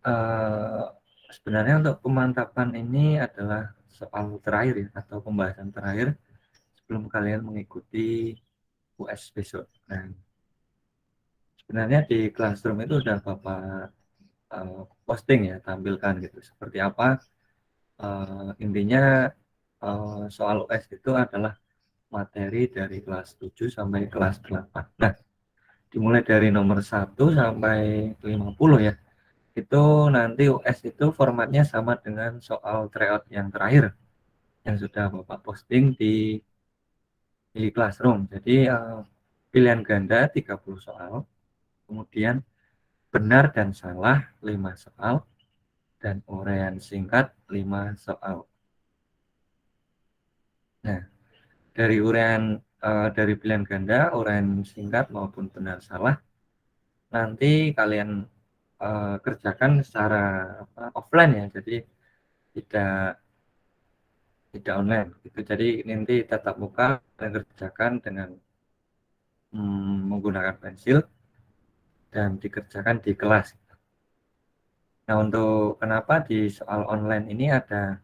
Eee, Sebenarnya untuk pemantapan ini adalah soal terakhir ya, atau pembahasan terakhir sebelum kalian mengikuti US besok. Nah, sebenarnya di Classroom itu udah Bapak, posting ya, tampilkan gitu, seperti apa, intinya, soal US itu adalah materi dari kelas 7 sampai kelas 8. Nah, dimulai dari nomor 1 sampai 50 ya. Itu nanti US itu formatnya sama dengan soal tryout yang terakhir yang sudah Bapak posting di Classroom. Jadi pilihan ganda 30 soal, kemudian benar dan salah 5 soal, dan uraian singkat 5 soal. Nah, dari dari pilihan ganda, uraian singkat maupun benar salah, nanti kalian kerjakan secara offline ya, jadi tidak tidak online gitu. Jadi nanti tatap muka dan kerjakan dengan menggunakan pensil dan dikerjakan di kelas. Nah, untuk kenapa di soal online ini ada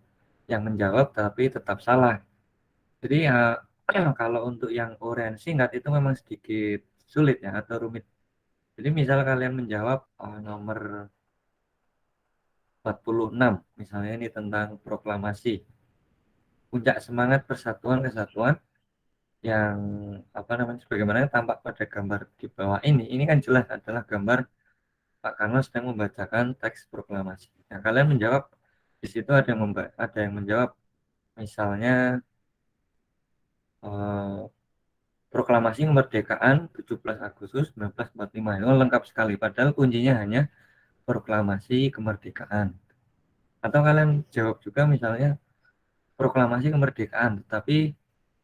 yang menjawab tapi tetap salah. Jadi kalau untuk yang uraian singkat itu memang sedikit sulit ya, atau rumit. Jadi misal kalian menjawab nomor 46 misalnya, ini tentang proklamasi. Puncak semangat persatuan kesatuan yang sebagaimana tampak pada gambar di bawah ini kan jelas adalah gambar Pak Karno sedang membacakan teks proklamasi. Nah, kalian menjawab di situ, ada yang menjawab misalnya eh, proklamasi kemerdekaan 17 Agustus 1945. Itu lengkap sekali, padahal kuncinya hanya proklamasi kemerdekaan. Atau kalian jawab juga misalnya proklamasi kemerdekaan, tetapi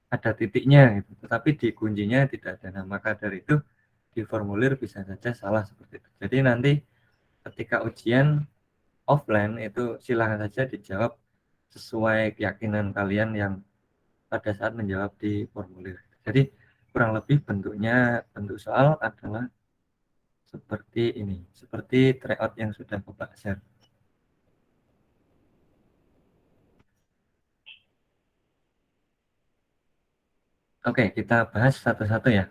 ada titiknya gitu, tetapi di kuncinya tidak ada. Nah, maka dari itu di formulir bisa saja salah seperti itu. Jadi nanti ketika ujian offline itu silahkan saja dijawab sesuai keyakinan kalian yang pada saat menjawab di formulir. Jadi kurang lebih bentuk soal adalah seperti ini, seperti tryout yang sudah Bapak share. Oke, kita bahas satu-satu ya.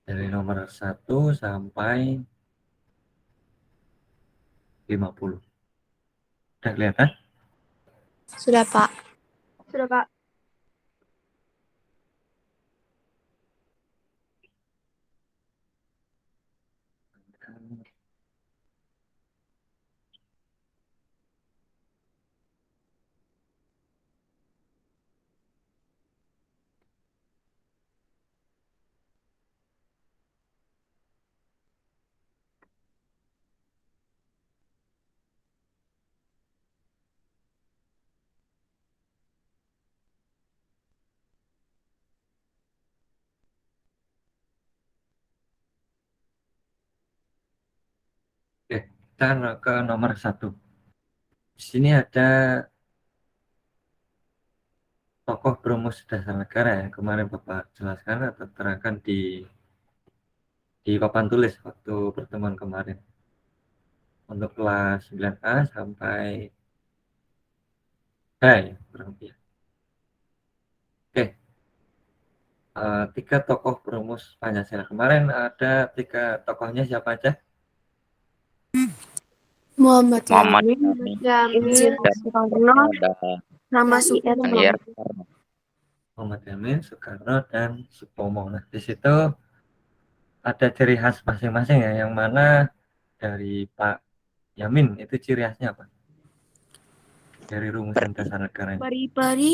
Dari nomor 1 sampai 50. Udah kelihatan? Sudah, Pak. Sudah, Pak. Oke, kita ke nomor 1. Di sini ada tokoh perumus dasar negara yang kemarin Bapak jelaskan atau terangkan di papan tulis waktu pertemuan kemarin. Untuk kelas 9A sampai H ya, kurang lebih. Oke, 3 tokoh perumus Pancasila. Kemarin ada 3 tokohnya siapa aja? Muhammad Muhammad Yamin, Jamil, dan Soekarno, ada nama Soekarno. Supomo. Ayer Soekarno. Muhammad Yamin, Soekarno, dan Supomo. Nah, di situ ada ciri khas masing-masing ya, yang mana dari Pak Yamin itu ciri khasnya apa? Dari rumusan dasar negaranya. Pari-pari,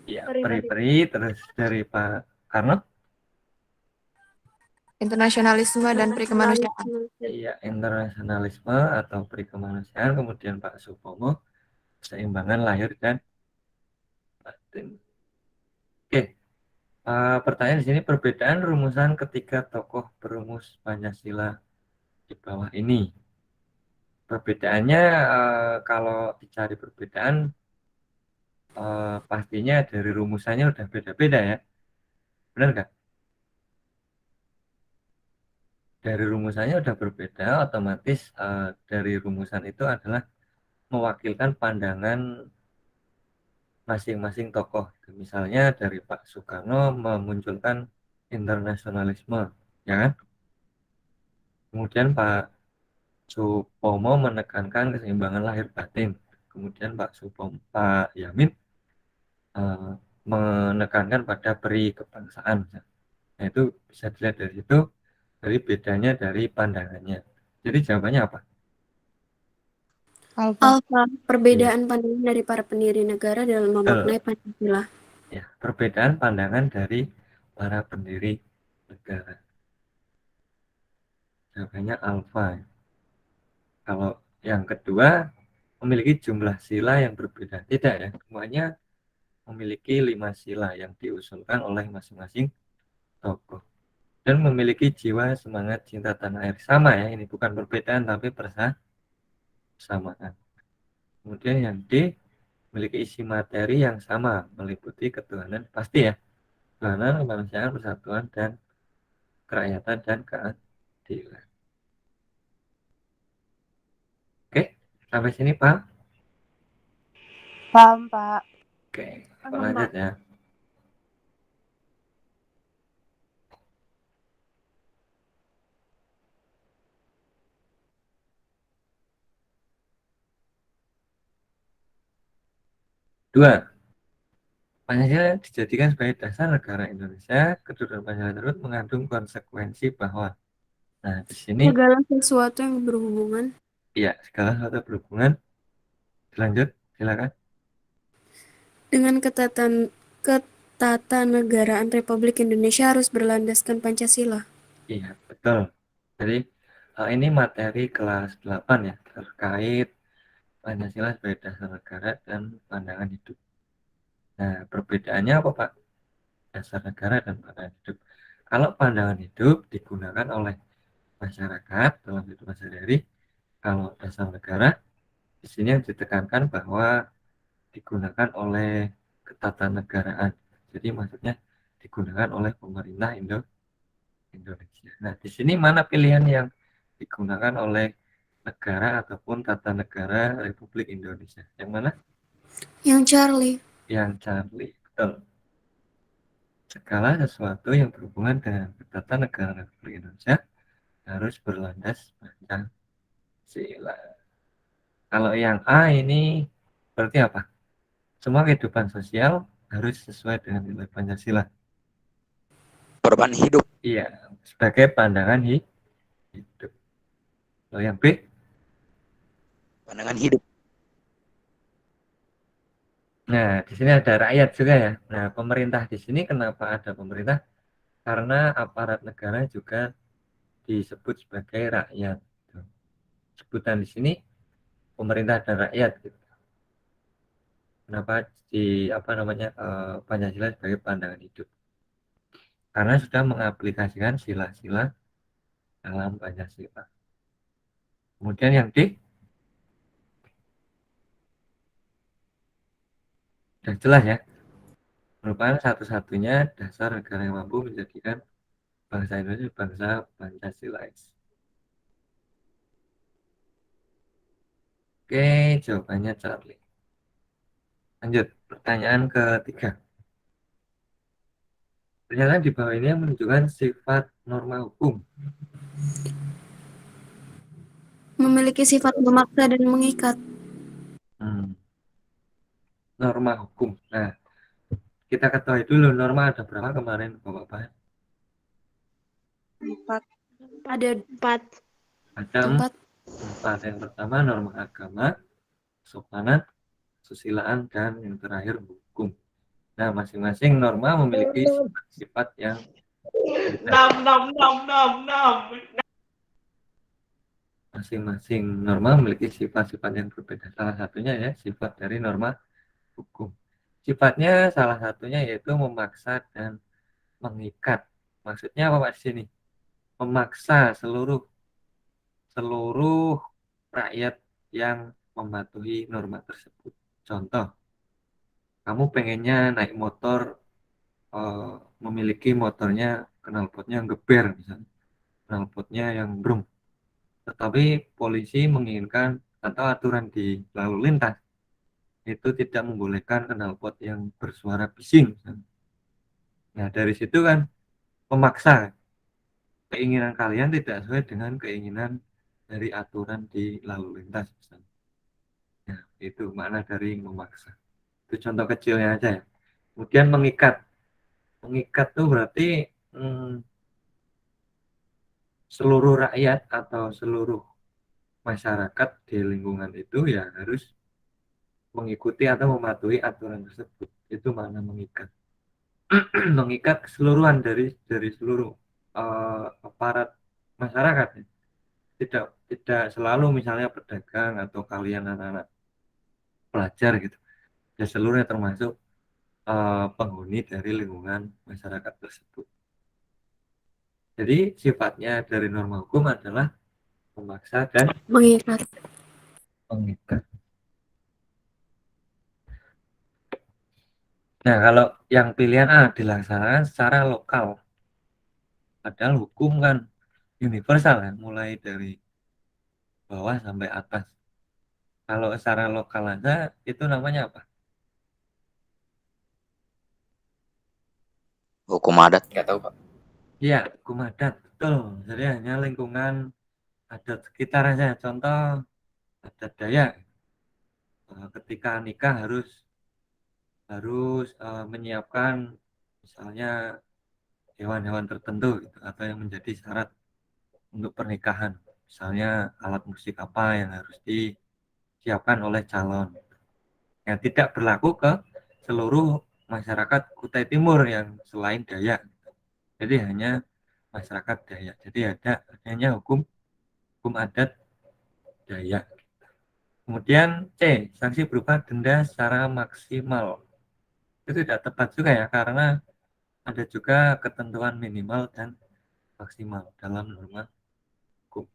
Iya, Peri-peri. peri-peri. Terus dari Pak Karno, internasionalisme dan perikemanusiaan. iya, internasionalisme atau peri kemanusiaan. Kemudian Pak Supomo, keseimbangan lahir dan batin. Oke, pertanyaan di sini, perbedaan rumusan ketiga tokoh perumus Pancasila di bawah ini. Perbedaannya, kalau dicari perbedaan, pastinya dari rumusannya udah beda-beda ya, benar nggak? dari rumusannya udah berbeda, otomatis dari rumusan itu adalah mewakilkan pandangan masing-masing tokoh. Misalnya dari Pak Soekarno memunculkan internasionalisme, ya kan? Kemudian Pak Supomo menekankan keseimbangan lahir batin. Kemudian Pak Yamin eh, menekankan pada peri kebangsaan. Nah, itu bisa dilihat dari situ, dari bedanya dari pandangannya. Jadi jawabannya apa? Alfa. Alfa, Iya, perbedaan pandangan dari para pendiri negara dalam memaknai betul. Pancasila. Ya, perbedaan pandangan dari para pendiri negara. Jawabannya alfa. Kalau yang kedua, memiliki jumlah sila yang berbeda. Tidak ya, semuanya memiliki 5 sila yang diusulkan oleh masing-masing tokoh. Dan memiliki jiwa semangat cinta tanah air. Sama ya, ini bukan perbedaan tapi persamaan. Kemudian yang D, memiliki isi materi yang sama, meliputi ketuhanan, pasti ya, ketuhanan, kemanusiaan, persatuan, dan kerakyatan, dan keadilan. Oke, sampai sini Pak. Paham, Pak. Oke, Pak lanjut ya. Dua, Pancasila dijadikan sebagai dasar negara Indonesia. Kedudukan Pancasila tersebut mengandung konsekuensi bahwa, nah di sini, Segala sesuatu yang berhubungan ya segala sesuatu berhubungan. Lanjut, silakan. dengan ketatanegaraan Republik Indonesia harus berlandaskan Pancasila. Iya, betul. Jadi ini materi kelas 8 ya, terkait Pancasila sebagai dasar negara dan pandangan hidup. Nah, perbedaannya apa Pak? Dasar negara dan pandangan hidup. Kalau pandangan hidup digunakan oleh masyarakat dalam hidup sehari-hari, kalau dasar negara di sini yang ditekankan bahwa digunakan oleh ketatanegaraan. Jadi maksudnya digunakan oleh pemerintah Indonesia. Nah, di sini mana pilihan yang digunakan oleh negara ataupun tata negara Republik Indonesia? Yang mana? Yang Charlie. Yang Charlie. Betul. Segala sesuatu yang berhubungan dengan ketatanegaraan Republik Indonesia harus berlandas Pancasila. Kalau yang A ini berarti apa? Semua kehidupan sosial harus sesuai dengan nilai Pancasila. Korban hidup. Iya, sebagai pandangan hidup. Kalau yang B, Pandangan hidup. nah di sini ada rakyat juga ya. Nah, pemerintah di sini kenapa ada pemerintah? Karena aparat negara juga disebut sebagai rakyat. Sebutan di sini pemerintah dan rakyat. Gitu. Kenapa di Pancasila sebagai pandangan hidup? Karena sudah mengaplikasikan sila-sila dalam Pancasila. Kemudian yang D, sudah jelas ya, merupakan satu-satunya dasar negara yang mampu menjadikan bangsa Indonesia bangsa Pancasilais. Oke, jawabannya Charlie. Lanjut, pertanyaan ketiga. Pernyataan di bawah ini yang menunjukkan sifat norma hukum. Memiliki sifat memaksa dan mengikat. Norma hukum. Nah, kita ketahui dulu norma ada berapa kemarin, Bapak-Bapak? 4. Ada 4. Ada 4. Yang pertama norma agama, kesopanan, kesusilaan, dan yang terakhir hukum. Nah, masing-masing norma memiliki sifat yang masing-masing norma memiliki sifat-sifat yang berbeda. Salah satunya ya sifat dari norma hukum. Sifatnya salah satunya yaitu memaksa dan mengikat. Maksudnya apa Pak di sini? Memaksa seluruh rakyat yang mematuhi norma tersebut. Contoh, kamu pengennya naik motor, memiliki motornya knalpotnya geber misalnya. knalpotnya yang brum. Tetapi polisi menginginkan atau aturan di lalu lintas itu tidak membolehkan knalpot yang bersuara bising. Nah, dari situ kan memaksa keinginan kalian tidak sesuai dengan keinginan dari aturan di lalu lintas. Nah, itu makna dari memaksa. Itu contoh kecilnya aja ya. Kemudian mengikat. Mengikat itu berarti seluruh rakyat atau seluruh masyarakat di lingkungan itu ya harus mengikuti atau mematuhi aturan tersebut. Itu makna mengikat. Mengikat keseluruhan dari seluruh aparat masyarakat. Tidak selalu misalnya pedagang atau kalian anak-anak pelajar gitu. Ya seluruhnya termasuk penghuni dari lingkungan masyarakat tersebut. Jadi sifatnya dari norma hukum adalah memaksa dan Mengikat. mengikat. Nah, kalau yang pilihan A dilaksanakan secara lokal, padahal hukum kan universal ya, mulai dari bawah sampai atas. Kalau secara lokal aja itu namanya apa? Hukum adat. Nggak tahu, Pak. Iya, hukum adat, betul. Jadi hanya lingkungan adat sekitar aja. Contoh adat Dayak, ketika nikah harus menyiapkan misalnya hewan-hewan tertentu gitu, atau yang menjadi syarat untuk pernikahan. Misalnya alat musik apa yang harus disiapkan oleh calon. Yang tidak berlaku ke seluruh masyarakat Kutai Timur yang selain Dayak. Jadi hanya masyarakat Dayak. Jadi adanya hukum hukum adat Dayak. Kemudian C, sanksi berupa denda secara maksimal. Itu tidak tepat juga ya, karena ada juga ketentuan minimal dan maksimal dalam norma hukum.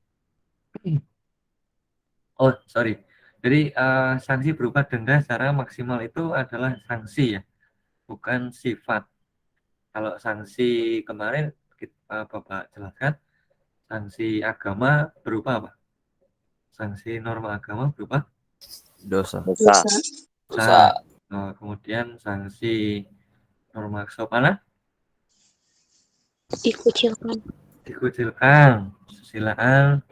Oh, sorry. Jadi sanksi berupa denda secara maksimal itu adalah sanksi ya, bukan sifat. Kalau sanksi kemarin Bapak jelaskan, sanksi agama berupa apa? Sanksi norma agama berupa Dosa. Dosa. Dosa. kemudian sanksi norma kesopanan Dikucilkan. dikucilkan, kesusilaan,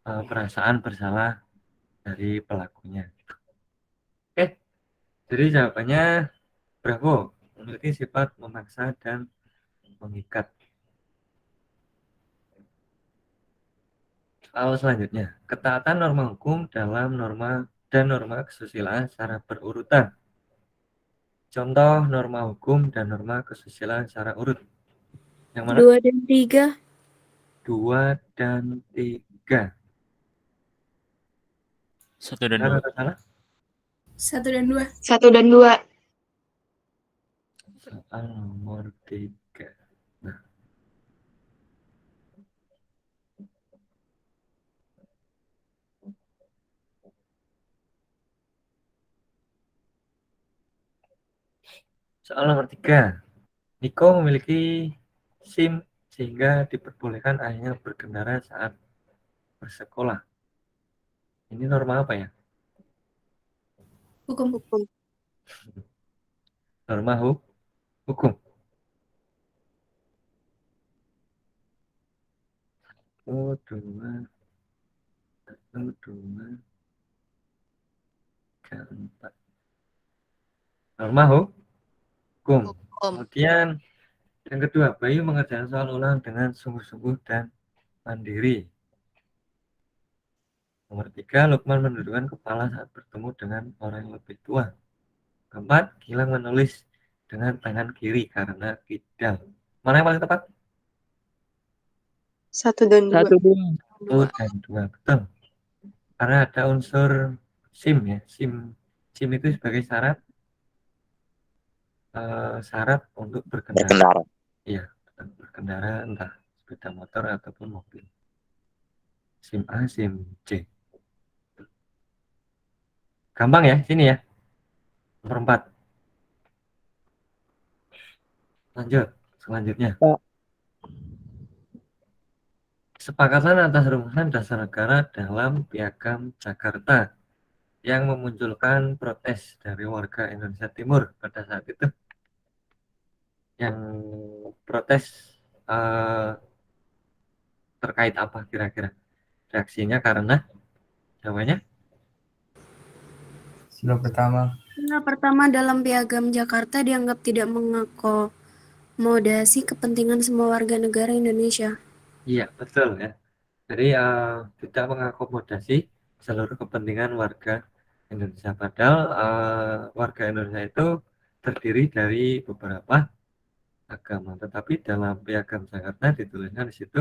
perasaan bersalah dari pelakunya. Oke, jadi jawabannya Bravo, memiliki sifat memaksa dan mengikat. Soal selanjutnya, ketaatan norma hukum dalam norma dan norma kesusilaan secara berurutan. Contoh norma hukum dan norma kesusilaan secara urut. Yang mana? 2 dan 3. 2 dan 3. 1 dan Benar 2. atau salah? 1 dan 2. 1 dan 2. Soal nomor 3. Nah, soal nomor 3. Niko memiliki SIM sehingga diperbolehkan ayahnya berkendara saat bersekolah. Ini norma apa ya? Hukum. Norma hukum. Oh, 2, 1, 2, 3, 4. Norma hukum. Kemudian yang kedua, Bayu mengerjakan soal ulang dengan sungguh-sungguh dan mandiri. Nomor 3, Lukman menundukkan kepala saat bertemu dengan orang yang lebih tua. Keempat, Gilang menulis dengan tangan kiri karena kidal. Mana yang paling tepat? 1 dan 2. 1 dan 2, betul. Karena ada unsur SIM ya. SIM itu sebagai syarat untuk berkendara. Iya, berkendara entah sepeda motor ataupun mobil. SIM A, SIM C. Gampang ya, sini ya. Nomor 4. Lanjut, selanjutnya. Pak. Kesepakatan atas rumusan dasar negara dalam Piagam Jakarta yang memunculkan protes dari warga Indonesia Timur pada saat itu. Yang protes terkait apa kira-kira? Reaksinya karena jawabannya Sila pertama. Sila pertama dalam Piagam Jakarta dianggap tidak mengakomodasi kepentingan semua warga negara Indonesia. iya betul ya. Jadi tidak mengakomodasi seluruh kepentingan warga Indonesia. Padahal warga Indonesia itu terdiri dari beberapa agama, tetapi dalam Piagam Jakarta dituliskan di situ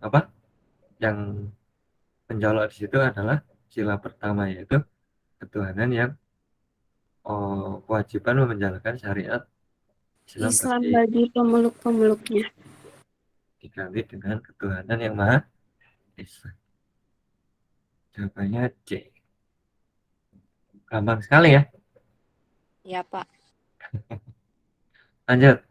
apa yang mencolok di situ adalah sila pertama, yaitu ketuhanan yang kewajiban menjalankan syariat Islam Islam bagi pemeluk-pemeluknya. diganti dengan ketuhanan yang Maha Esa. Jawabannya C. Gampang sekali ya. Iya, Pak. Lanjut.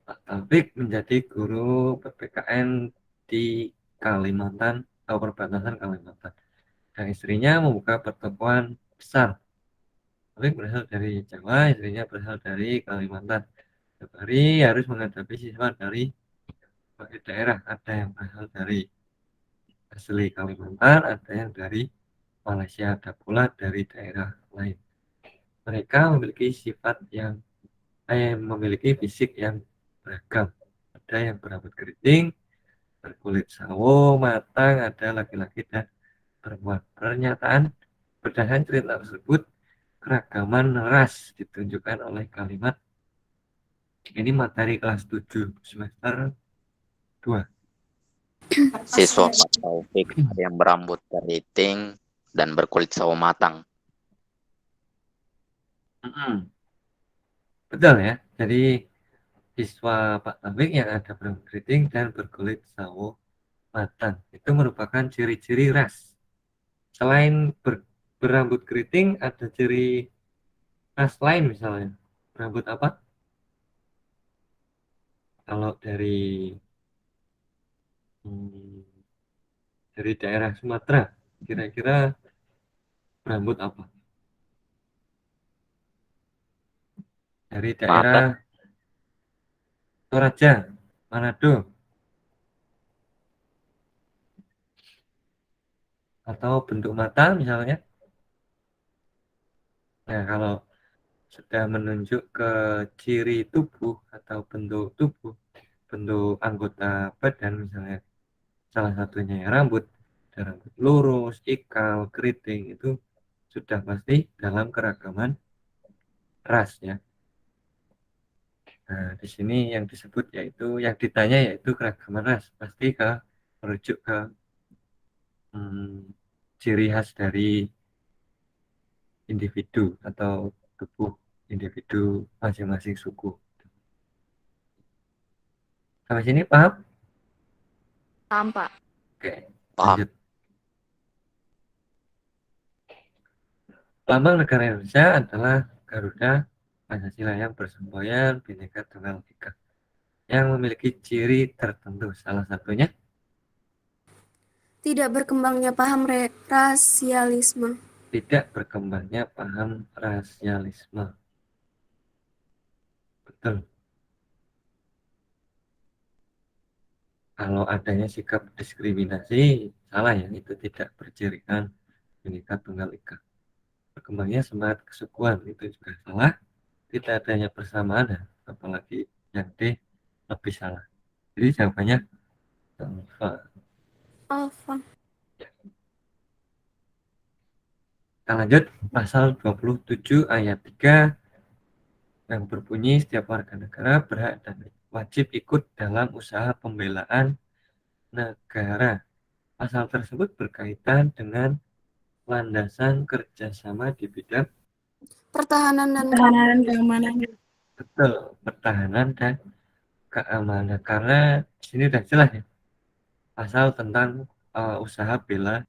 Pak Taufik menjadi guru PPKN di Kalimantan atau perbatasan Kalimantan. Dan istrinya membuka pertokoan besar. Taufik berasal dari Jawa, istrinya berasal dari Kalimantan. Setiap hari harus menghadapi siswa dari berbagai daerah. Ada yang berasal dari asli Kalimantan, ada yang dari Malaysia, ada pula dari daerah lain. Mereka memiliki fisik yang beragam. Ada yang berambut keriting, berkulit sawo, matang, ada laki-laki dan perempuan. Berdasarkan cerita tersebut, keragaman ras ditunjukkan oleh kalimat ini materi kelas 7 semester 2. Siswa Pak Taufik ada yang berambut keriting dan berkulit sawo matang. Betul ya. Jadi siswa Pak Taufik yang ada berambut keriting dan berkulit sawo matang itu merupakan ciri-ciri ras. Selain berambut keriting, ada ciri ras lain misalnya. Berambut apa? Kalau dari daerah Sumatera, kira-kira berambut apa? Dari daerah Toraja, Manado, atau bentuk mata misalnya. Nah, kalau sudah menunjuk ke ciri tubuh atau bentuk tubuh, bentuk anggota badan misalnya, salah satunya ya rambut, ada rambut lurus, ikal, keriting, itu sudah pasti dalam keragaman ras ya. Nah, di sini yang disebut yaitu yang ditanya yaitu keragaman ras, pasti merujuk ke ciri khas dari individu atau tubuh individu masing-masing suku. Sampai sini paham? Paham, Pak. Oke, Paham. lanjut. Lambang negara Indonesia adalah Garuda Pancasila yang bersemboyan Bhinneka Tunggal Ika yang memiliki ciri tertentu. Salah satunya Tidak berkembangnya paham rasialisme. tidak berkembangnya paham rasialisme. Betul. Kalau adanya sikap diskriminasi, salah ya, itu tidak bercirikan Bhinneka Tunggal Ika. Berkembangnya semangat kesukuan, itu juga salah. Tidak adanya persamaan, apalagi yang D lebih salah. Jadi jawabannya alfa. Alfa. Kita lanjut pasal 27 ayat 3 yang berbunyi setiap warga negara berhak dan wajib ikut dalam usaha pembelaan negara. Pasal tersebut berkaitan dengan landasan kerjasama di bidang Pertahanan dan keamanan. betul pertahanan dan keamanan, karena di sini sudah jelas ya pasal tentang usaha bela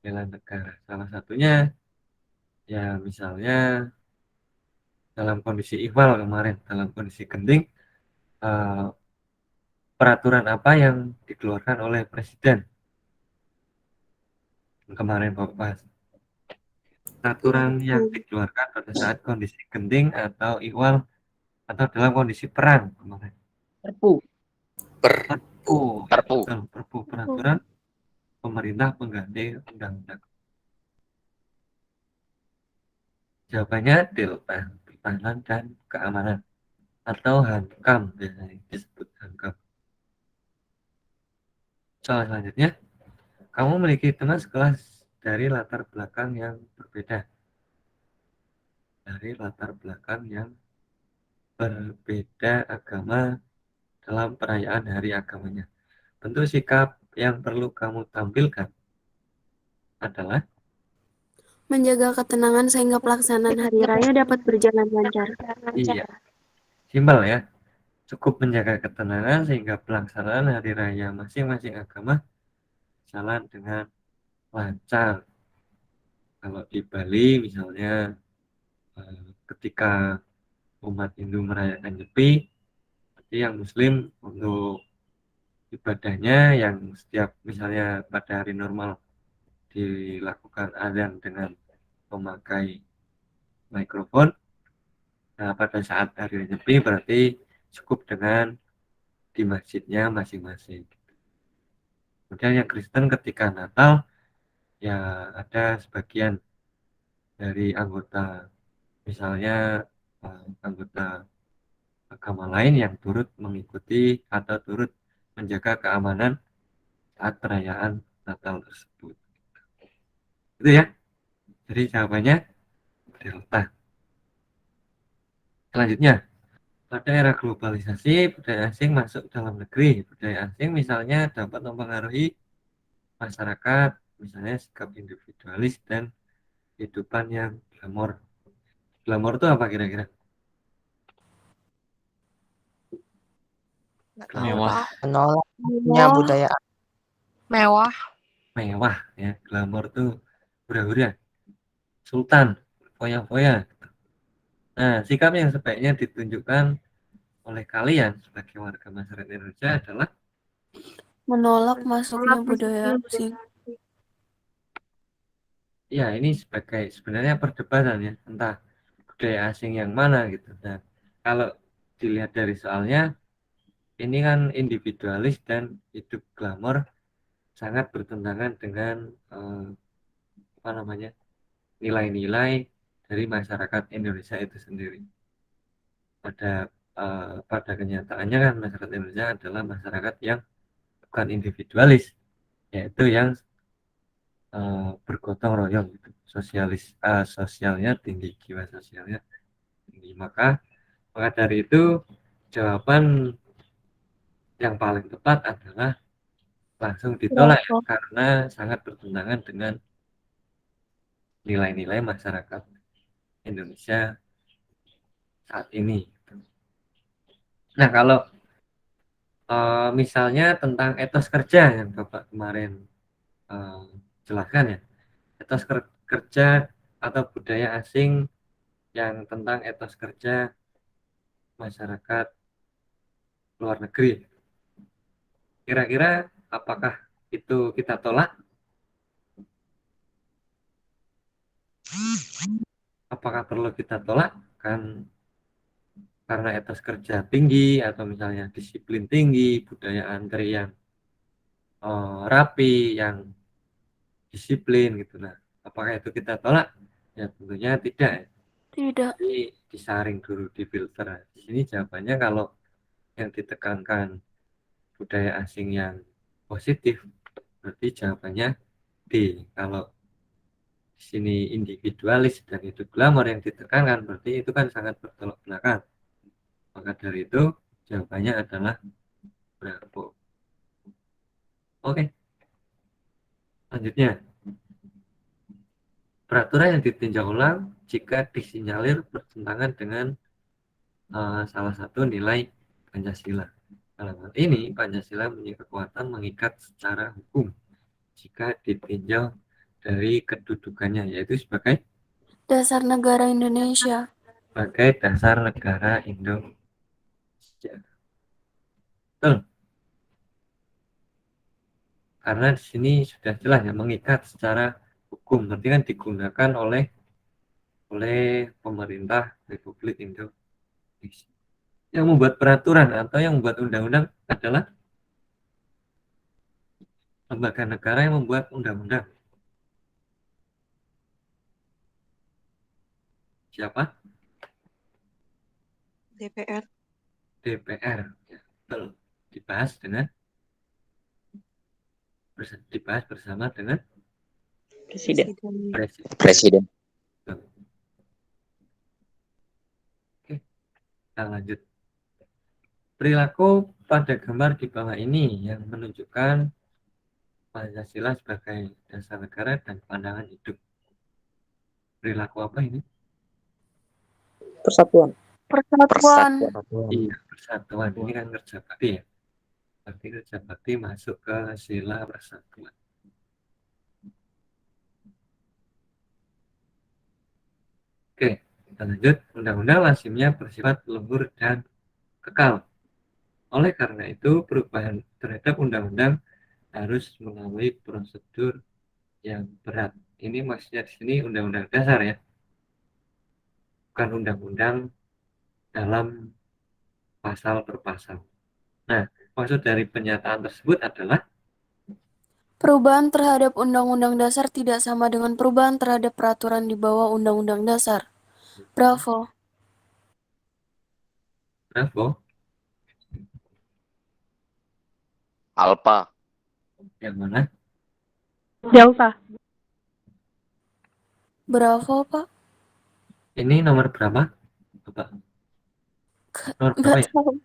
negara. Salah satunya ya misalnya dalam kondisi ihwal kemarin, dalam kondisi genting, peraturan apa yang dikeluarkan oleh presiden? Kemarin Bapak bahas. Peraturan yang dikeluarkan pada saat kondisi genting atau ihwal atau dalam kondisi perang kemarin. Perpu. Perpu, ya, Perpu. betul. Perpu, peraturan pemerintah pengganti undang-undang. Jawabannya delta, pertahanan dan keamanan atau hankam, biasanya disebut hankam. Soal selanjutnya, kamu memiliki teman sekelas dari latar belakang yang berbeda. Dari latar belakang yang berbeda agama dalam perayaan hari agamanya. Bentuk sikap yang perlu kamu tampilkan adalah Menjaga ketenangan sehingga pelaksanaan hari raya dapat berjalan lancar. iya, simpel ya. Cukup menjaga ketenangan sehingga pelaksanaan hari raya masing-masing agama jalan dengan lancar. Kalau di Bali misalnya ketika umat Hindu merayakan Nyepi, berarti yang Muslim untuk ibadahnya yang setiap misalnya pada hari normal dilakukan azan dengan memakai mikrofon. Nah, pada saat hari Nyepi berarti cukup dengan di masjidnya masing-masing. Kemudian yang Kristen ketika Natal ya ada sebagian dari anggota misalnya anggota agama lain yang turut mengikuti atau turut menjaga keamanan saat perayaan Natal tersebut. Itu ya. Jadi jawabannya delta. Selanjutnya, pada era globalisasi, budaya asing masuk dalam negeri. Budaya asing misalnya dapat mempengaruhi masyarakat, misalnya sikap individualis dan kehidupan yang glamor. Glamor itu apa kira-kira? Mewah. Menolaknya budaya Mewah. Mewah ya. Glamor itu hura-hura, sultan, foya-foya. Nah, sikap yang sebaiknya ditunjukkan oleh kalian sebagai warga masyarakat Indonesia adalah Menolak masuknya budaya asing. ya ini sebagai sebenarnya perdebatan ya, entah budaya asing yang mana gitu. Nah, kalau dilihat dari soalnya ini kan individualis dan hidup glamor sangat bertentangan dengan apa namanya nilai-nilai dari masyarakat Indonesia itu sendiri. Pada kenyataannya kan masyarakat Indonesia adalah masyarakat yang bukan individualis, yaitu yang bergotong royong gitu. Sosialnya tinggi, jiwa sosialnya tinggi. Maka dari itu jawaban yang paling tepat adalah langsung ditolak ya, karena sangat bertentangan dengan nilai-nilai masyarakat Indonesia saat ini. Nah, kalau misalnya tentang etos kerja yang Bapak kemarin jelaskan ya, etos kerja atau budaya asing yang tentang etos kerja masyarakat luar negeri. Kira-kira apakah itu kita tolak? Apakah perlu kita tolak? Kan karena etos kerja tinggi atau misalnya disiplin tinggi, budaya antri yang rapi, yang disiplin gitu. Nah, apakah itu kita tolak? Ya tentunya tidak. Tidak. Ini disaring dulu, difilter. Di sini jawabannya kalau yang ditekankan budaya asing yang positif, berarti jawabannya D. Kalau di sini individualis dan itu glamor yang ditekankan, berarti itu kan sangat bertolak belakang. Maka dari itu jawabannya adalah Bravo. Oke. Selanjutnya, peraturan yang ditinjau ulang jika disinyalir bertentangan dengan salah satu nilai Pancasila. Dalam hal ini, Pancasila punya kekuatan mengikat secara hukum jika ditinjau dari kedudukannya, yaitu sebagai Dasar negara Indonesia. dasar negara Indonesia. Betul. karena di sini sudah jelas ya mengikat secara hukum, berarti kan digunakan oleh pemerintah Republik Indonesia. Yang membuat peraturan atau yang membuat undang-undang adalah lembaga negara yang membuat undang-undang. Siapa? DPR. DPR. Ya, betul. Dibahas bersama dengan Presiden. presiden. Presiden. Oke, kita lanjut. Perilaku pada gambar di bawah ini yang menunjukkan Pancasila sebagai dasar negara dan pandangan hidup. Perilaku apa ini? Persatuan. Persatuan. Iya, persatuan. Ini kan kerja bakti ya. Berarti kerja bakti masuk ke sila persatuan. Oke, kita lanjut. Undang-undang lazimnya bersifat luhur dan kekal. Oleh karena itu, perubahan terhadap undang-undang harus melalui prosedur yang berat. Ini maksudnya di sini undang-undang dasar ya, bukan undang-undang dalam pasal per pasal. Nah, maksud dari pernyataan tersebut adalah Perubahan terhadap Undang-Undang Dasar tidak sama dengan perubahan terhadap peraturan di bawah Undang-Undang Dasar. Bravo. bravo, Alpha. yang mana? Delta. Bravo, Pak. Ini nomor berapa? Coba. Nomor berapa Nggak ya? tahu.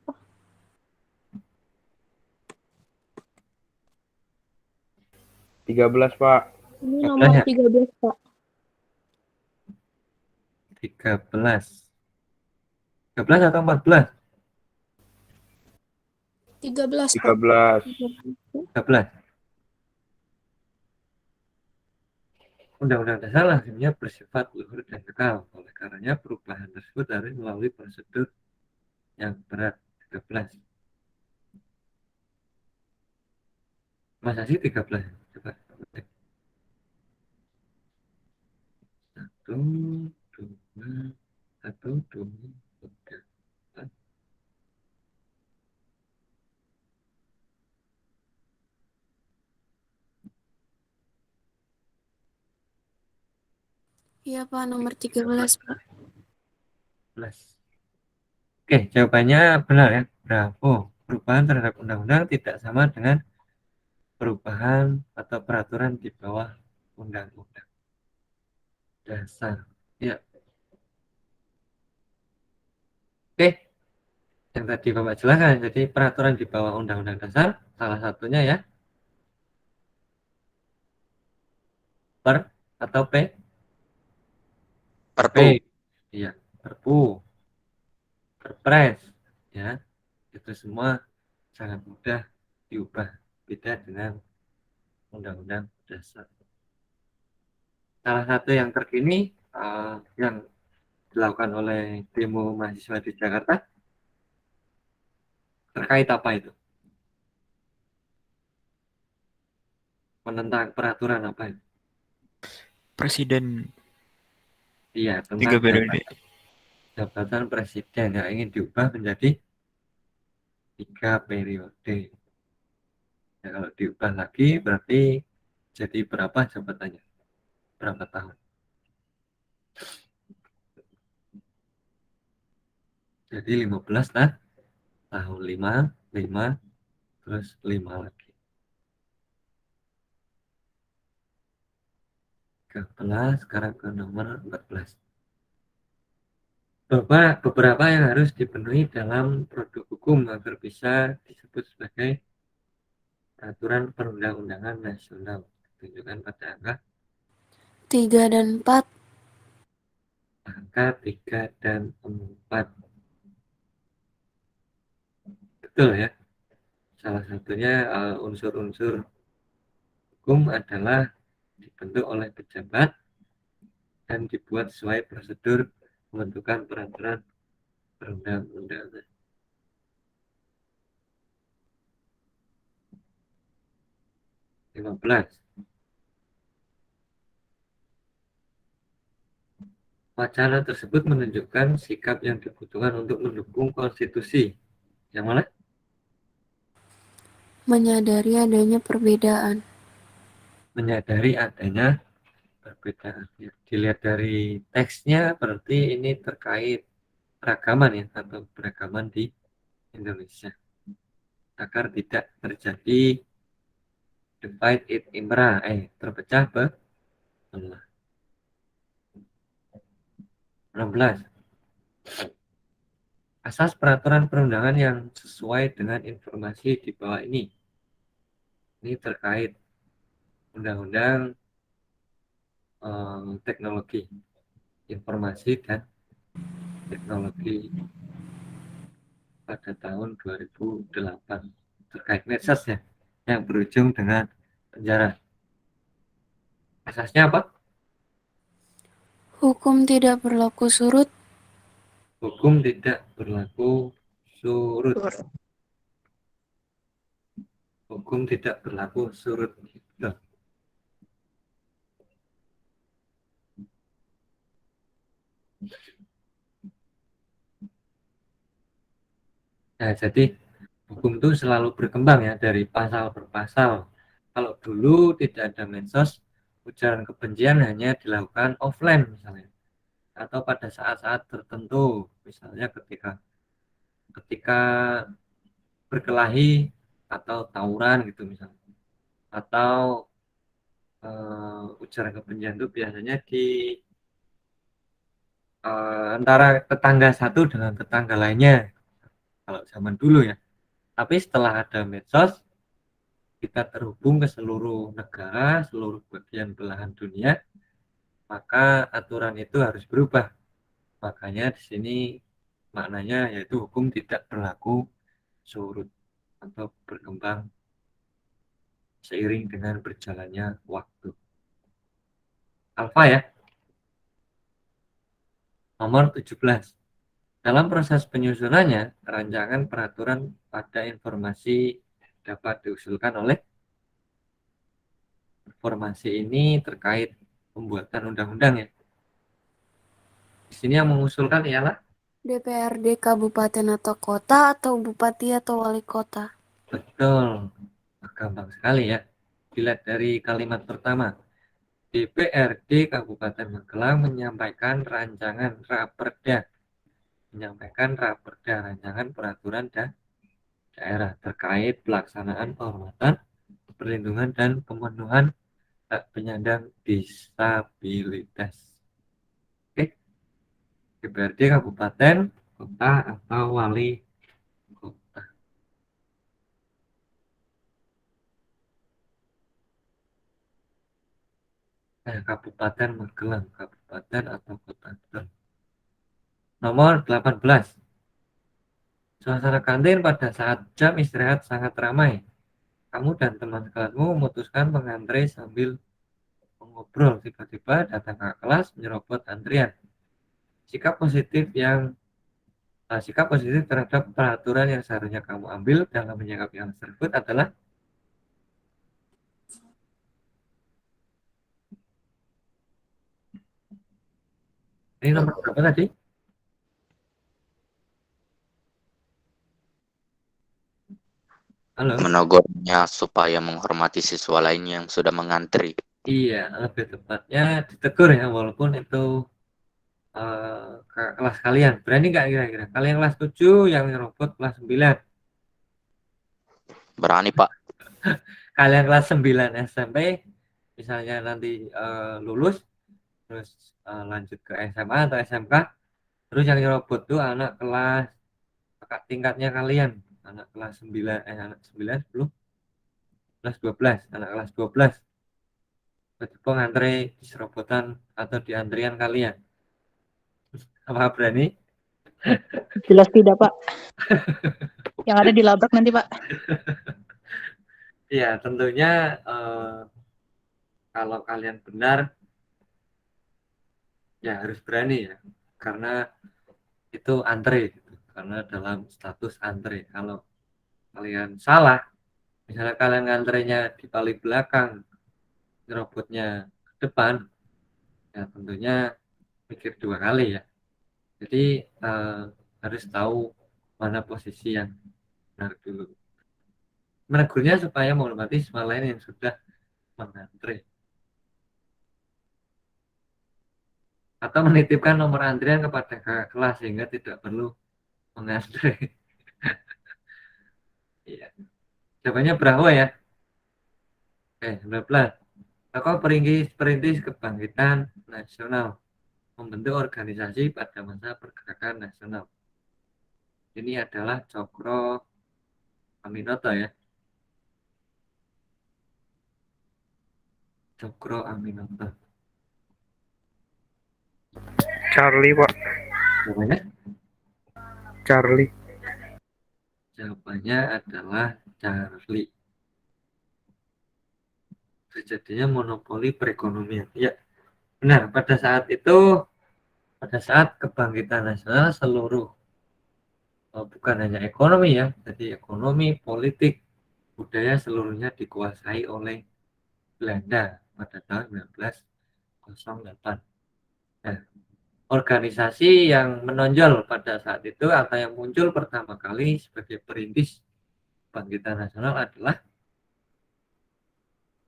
Belas Pak. Ini 13 nomor ya? 13, Pak. 13. 13 atau 14? 13, Pak. 13. 13. Undang-undang dasar lazimnya bersifat luhur dan kekal. Oleh karenanya perubahan tersebut harus melalui prosedur yang berat. 13. Masa sih 13? Coba. 1, 2, 1, 2, 3, 4. Iya, Pak, nomor 13, Pak. 11. Oke, jawabannya benar ya. Bravo. Perubahan terhadap undang-undang tidak sama dengan perubahan atau peraturan di bawah undang-undang dasar. Ya. Oke, yang tadi Bapak jelaskan, jadi peraturan di bawah undang-undang dasar, salah satunya ya, per atau P? Perpu. Iya, perpu, perpres, ya, itu semua sangat mudah diubah, beda dengan undang-undang dasar. Salah satu yang terkini yang dilakukan oleh demo mahasiswa di Jakarta terkait apa itu? Menentang peraturan apa itu? Presiden Iya, 3 tentang periode. jabatan presiden yang ingin diubah menjadi 3 periode. Ya, kalau diubah lagi berarti jadi berapa jabatannya? Berapa tahun? Jadi 15 lah, tahun 5, terus 5 lagi. 13, sekarang ke nomor 14. Beberapa yang harus dipenuhi dalam produk hukum agar bisa disebut sebagai peraturan perundang-undangan nasional. Tunjukkan pada angka 3 dan 4. 3 dan 4. Betul ya. Salah satunya unsur-unsur hukum adalah dibentuk oleh pejabat dan dibuat sesuai prosedur pembentukan peraturan perundang-undangan. 15. Wacana tersebut menunjukkan sikap yang dibutuhkan untuk mendukung konstitusi. Yang mana? Menyadari adanya perbedaan. Menyadari adanya perbedaan. Ya, dilihat dari teksnya berarti ini terkait keragaman ya, atau beragaman di Indonesia. Agar tidak terjadi divide it impera, terpecah belah. 16. Asas peraturan perundangan yang sesuai dengan informasi di bawah ini. Ini terkait undang-undang teknologi informasi dan teknologi pada tahun 2008 terkait medsos ya, yang berujung dengan penjara. Asasnya apa? Hukum tidak berlaku surut. Hukum tidak berlaku surut. Hukum tidak berlaku surut. Nah, jadi hukum itu selalu berkembang ya dari pasal per pasal. Kalau dulu tidak ada medsos, ujaran kebencian hanya dilakukan offline misalnya, atau pada saat-saat tertentu, misalnya ketika berkelahi atau tawuran gitu misalnya, atau ujaran kebencian itu biasanya di antara tetangga satu dengan tetangga lainnya kalau zaman dulu ya. Tapi setelah ada medsos, kita terhubung ke seluruh negara, seluruh bagian belahan dunia, maka aturan itu harus berubah. Makanya di sini maknanya yaitu hukum tidak berlaku surut atau berkembang seiring dengan berjalannya waktu. Alfa ya. Nomor 17. Dalam proses penyusunannya, rancangan peraturan pada informasi dapat diusulkan oleh informasi ini terkait pembuatan undang-undang ya. Di sini yang mengusulkan ialah DPRD kabupaten atau kota atau bupati atau wali kota. betul. Gampang sekali ya. Dilihat dari kalimat pertama. DPRD Kabupaten Magelang menyampaikan rancangan raperda. Rancangan peraturan daerah terkait pelaksanaan penghormatan, perlindungan dan pemenuhan hak penyandang disabilitas. Oke, DPRD Kabupaten, Kota atau Wali Kota. Kabupaten Magelang, Kabupaten atau Kota. Nomor 18. Suasana kantin pada saat jam istirahat sangat ramai. Kamu dan teman sekelasmu memutuskan mengantre sambil mengobrol. Tiba-tiba datang ke kelas menyerobot antrian. Sikap positif terhadap peraturan yang seharusnya kamu ambil dalam menyikapi hal tersebut adalah ini nomor berapa tadi? Halo? Menegurnya supaya menghormati siswa lainnya yang sudah mengantri. Iya, lebih tepatnya ditegur ya, walaupun itu kelas kalian. Berani nggak kira-kira? Kalian kelas 7 yang nyerobot kelas 9. Berani, Pak. Kalian kelas 9 SMP, misalnya nanti lulus, terus lanjut ke SMA atau SMK, terus yang nyerobot tuh anak kelas kakak tingkatnya kalian, anak kelas 9, anak 9, 10, kelas 12, anak kelas 12. Tiba-tiba ngantre di serobotan atau di antrian kalian. Apa berani? Jelas tidak, Pak. Yang ada dilabrak nanti, Pak. Ya, tentunya kalau kalian benar, ya harus berani ya. Karena itu antre gitu. Karena dalam status antre. Kalau kalian salah, Misalnya kalian ngantrinya di paling belakang, nyerobotnya ke depan, ya tentunya mikir 2 kali ya. Jadi harus tahu mana posisi yang benar dulu. Menegurnya supaya menghormati semua lain yang sudah mengantri. Atau menitipkan nomor antrian kepada kakak kelas sehingga tidak perlu mengantri. Iya. Jawabannya Bravo ya. Oke, 19. Tokoh perintis kebangkitan nasional membentuk organisasi pada masa pergerakan nasional. Ini adalah Cokro Aminoto ya. Cokro Aminoto. Charlie, Pak. Jawabannya? Charlie. Jawabannya adalah Charlie. Terjadinya monopoli perekonomian. Ya, benar. Pada saat kebangkitan nasional seluruh, bukan hanya ekonomi ya, jadi ekonomi, politik, budaya seluruhnya dikuasai oleh Belanda pada tahun 1908. Nah, organisasi yang menonjol pada saat itu atau yang muncul pertama kali sebagai perintis kebangkitan nasional adalah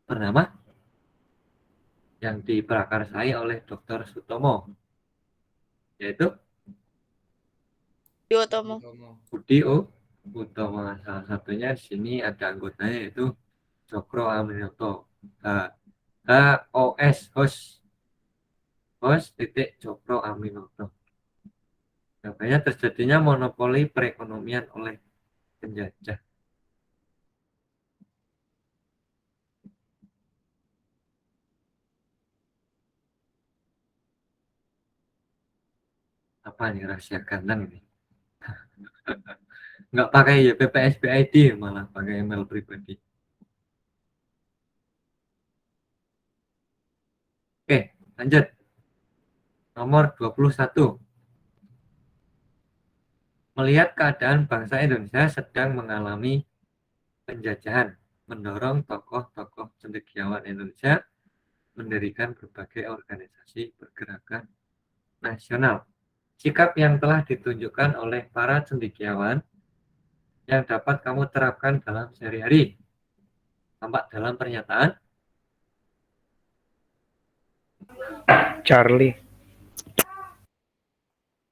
bernama yang diprakarsai oleh Dr. Sutomo, yaitu Budi Utomo. Salah satunya di sini ada anggotanya yaitu Cokro Aminoto. HOS titik Cokro Aminoto. Makanya terjadinya monopoli perekonomian oleh penjajah. Apa nih rahasia ganteng ini? Nggak pakai ya PPSBID, malah pakai email pribadi. Oke, lanjut. Nomor 21. Melihat keadaan bangsa Indonesia sedang mengalami penjajahan, mendorong tokoh-tokoh cendekiawan Indonesia mendirikan berbagai organisasi pergerakan nasional. Sikap yang telah ditunjukkan oleh para cendekiawan yang dapat kamu terapkan dalam sehari-hari. Tampak dalam pernyataan. Charlie.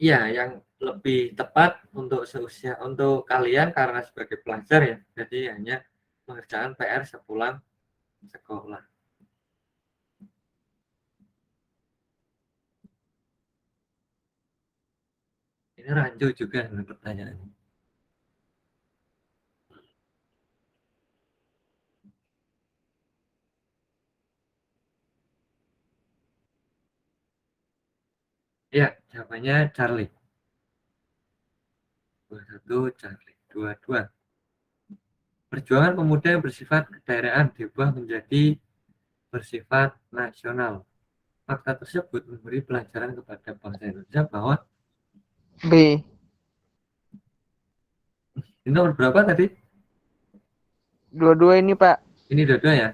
Iya, yang lebih tepat untuk seusia untuk kalian karena sebagai pelajar ya. Jadi hanya mengerjakan PR sepulang sekolah. Ini rancu juga dengan pertanyaan. Ya, jawabannya Charlie. 21 Charlie. 22. Perjuangan pemuda yang bersifat kedaerahan diubah menjadi bersifat nasional. Fakta tersebut memberi pelajaran kepada bangsa Indonesia bahwa B. ini nomor berapa tadi? Dua-dua ini, Pak. Ini dua-dua ya.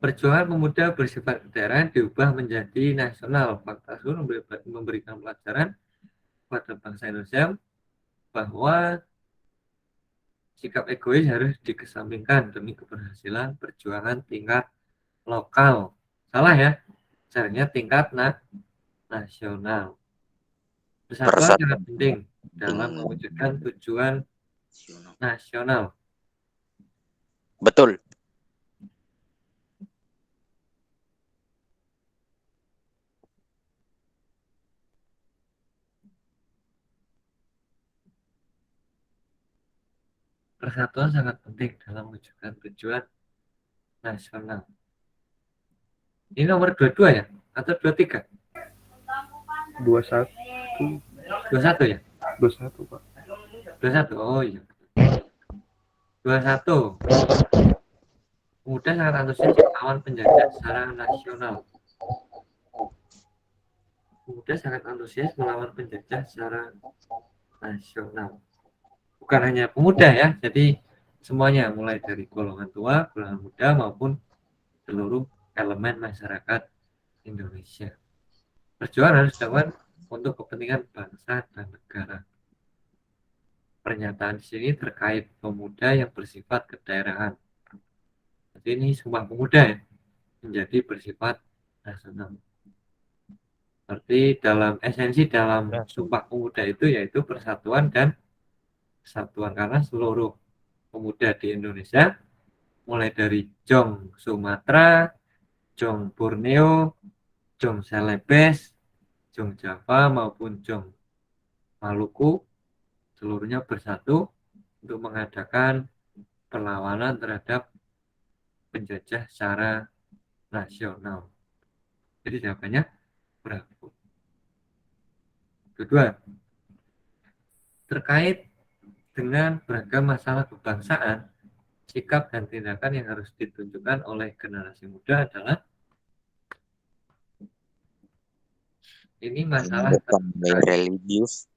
Perjuangan pemuda bersifat kedaerahan diubah menjadi nasional. Fakta tersebut memberikan pelajaran kepada bangsa Indonesia bahwa sikap egois harus dikesampingkan demi keberhasilan perjuangan tingkat lokal. Salah ya, caranya tingkat nasional. Persatuan sangat penting dalam mewujudkan tujuan nasional. Betul. Persatuan sangat penting dalam mewujudkan tujuan nasional. Ini nomor 22 ya? Atau 23? 21. 21 ya? 21, Pak. 21, oh iya. 21. Pemuda sangat antusias melawan penjajah secara nasional. Pemuda sangat antusias melawan penjajah secara nasional. Bukan hanya pemuda ya, jadi semuanya, mulai dari golongan tua, golongan muda, maupun seluruh elemen masyarakat Indonesia. Perjuangan harus dilakukan untuk kepentingan bangsa dan negara. Pernyataan di sini terkait pemuda yang bersifat kedaerahan. Jadi ini Sumpah Pemuda ya, menjadi bersifat nasional. Seperti dalam esensi dalam Sumpah Pemuda itu yaitu persatuan dan kesatuan, karena seluruh pemuda di Indonesia mulai dari Jong Sumatera, Jong Borneo, Jong Celebes, Jong Java maupun Jong Maluku seluruhnya bersatu untuk mengadakan perlawanan terhadap penjajah secara nasional. Jadi jawabannya Bravo. Kedua, terkait dengan beragam masalah kebangsaan, sikap dan tindakan yang harus ditunjukkan oleh generasi muda adalah ini masalah bukan religius,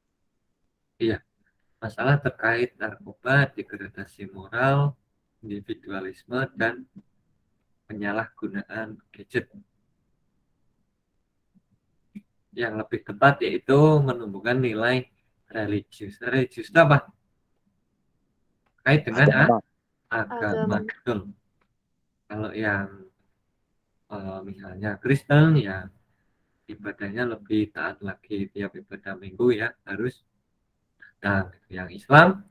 iya, masalah terkait narkoba, degradasi moral, individualisme, dan penyalahgunaan gadget. Yang lebih tepat yaitu menumbuhkan nilai religius. Religius itu apa? Terkait dengan agama. agama. Betul. Kalau yang misalnya Kristen ya ibadahnya lebih taat lagi tiap ibadah minggu ya harus. Dan yang Islam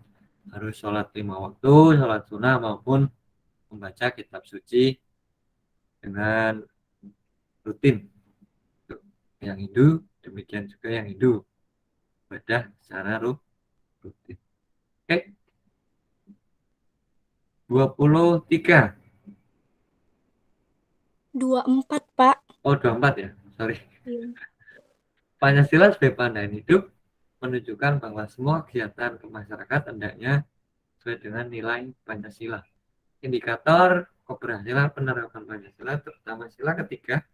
harus sholat 5 waktu, sholat sunnah maupun membaca kitab suci dengan rutin. Yang Hindu demikian juga yang Hindu ibadah secara rutin. Oke. 23. 24, Pak. Oh, 24 ya. Sorry. Iya. Pancasila sebagai pandangan hidup menunjukkan bahwa semua kegiatan kemasyarakatan hendaknya sesuai dengan nilai Pancasila. Indikator keberhasilan penerapan Pancasila terutama sila ketiga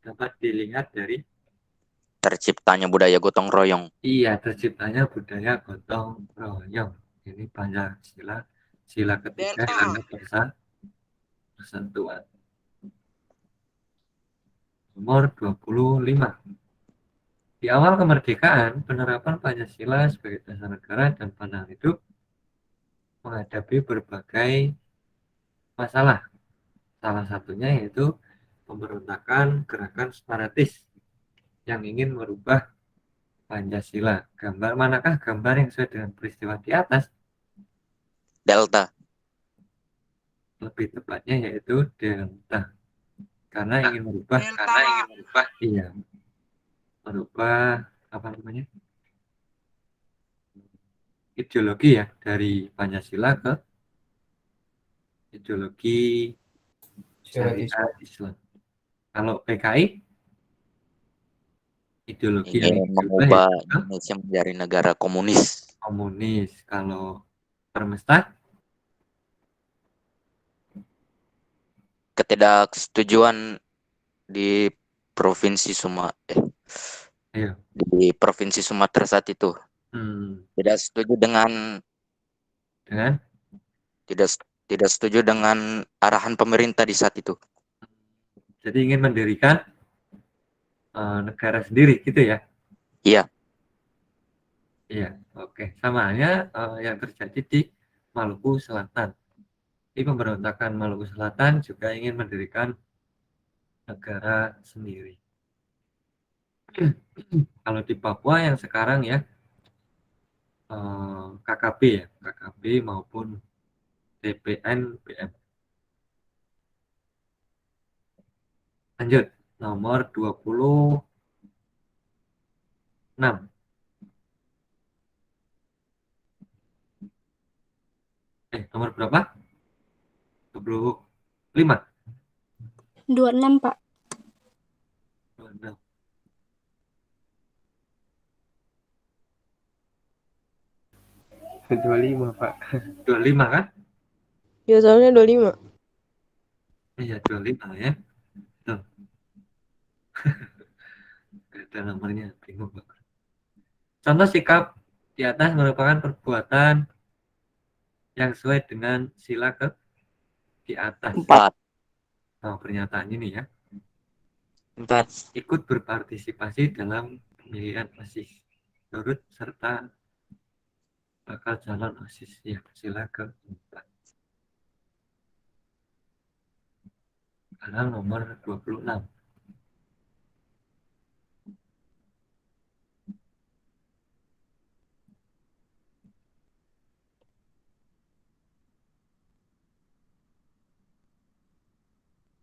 dapat dilihat dari Terciptanya budaya gotong royong. terciptanya budaya gotong royong. Ini Pancasila sila ketiga yang persatuan. Nomor 25. Di awal kemerdekaan, penerapan Pancasila sebagai dasar negara dan pandangan hidup menghadapi berbagai masalah. Salah satunya yaitu pemberontakan gerakan separatis yang ingin merubah Pancasila. Gambar manakah gambar yang sesuai dengan peristiwa di atas? Delta. Lebih tepatnya yaitu Delta. Karena ingin merubah apa namanya? Ideologi ya dari Pancasila ke ideologi syariat Islam. Kalau PKI ideologi yang Ingin mengubah Indonesia menjadi negara komunis. komunis. Kalau Permesta Ketidaksetujuan di provinsi Ayo. di provinsi Sumatera saat itu. Tidak setuju dengan tidak setuju dengan arahan pemerintah di saat itu. Jadi ingin mendirikan negara sendiri gitu ya? Iya. Iya, oke. Sama halnya yang terjadi di Maluku Selatan. Di pemberontakan Maluku Selatan juga ingin mendirikan negara sendiri. Kalau di Papua yang sekarang ya KKB ya, KKB maupun TPNBM. Lanjut, nomor 26. Nomor berapa? 25. 26, Pak. 26. Pak. 25 kan? Ya, soalnya 25. Iya, 25 ya. Tuh. Ada nomornya, bingung Pak. Contoh sikap di atas merupakan perbuatan yang sesuai dengan sila ke di atas. 4. Nah, pernyataan ini ya. 4. Ikut berpartisipasi dalam pemilihan OSIS. Turut serta bakal calon OSIS ya, sila ke-4. Halaman nomor 26.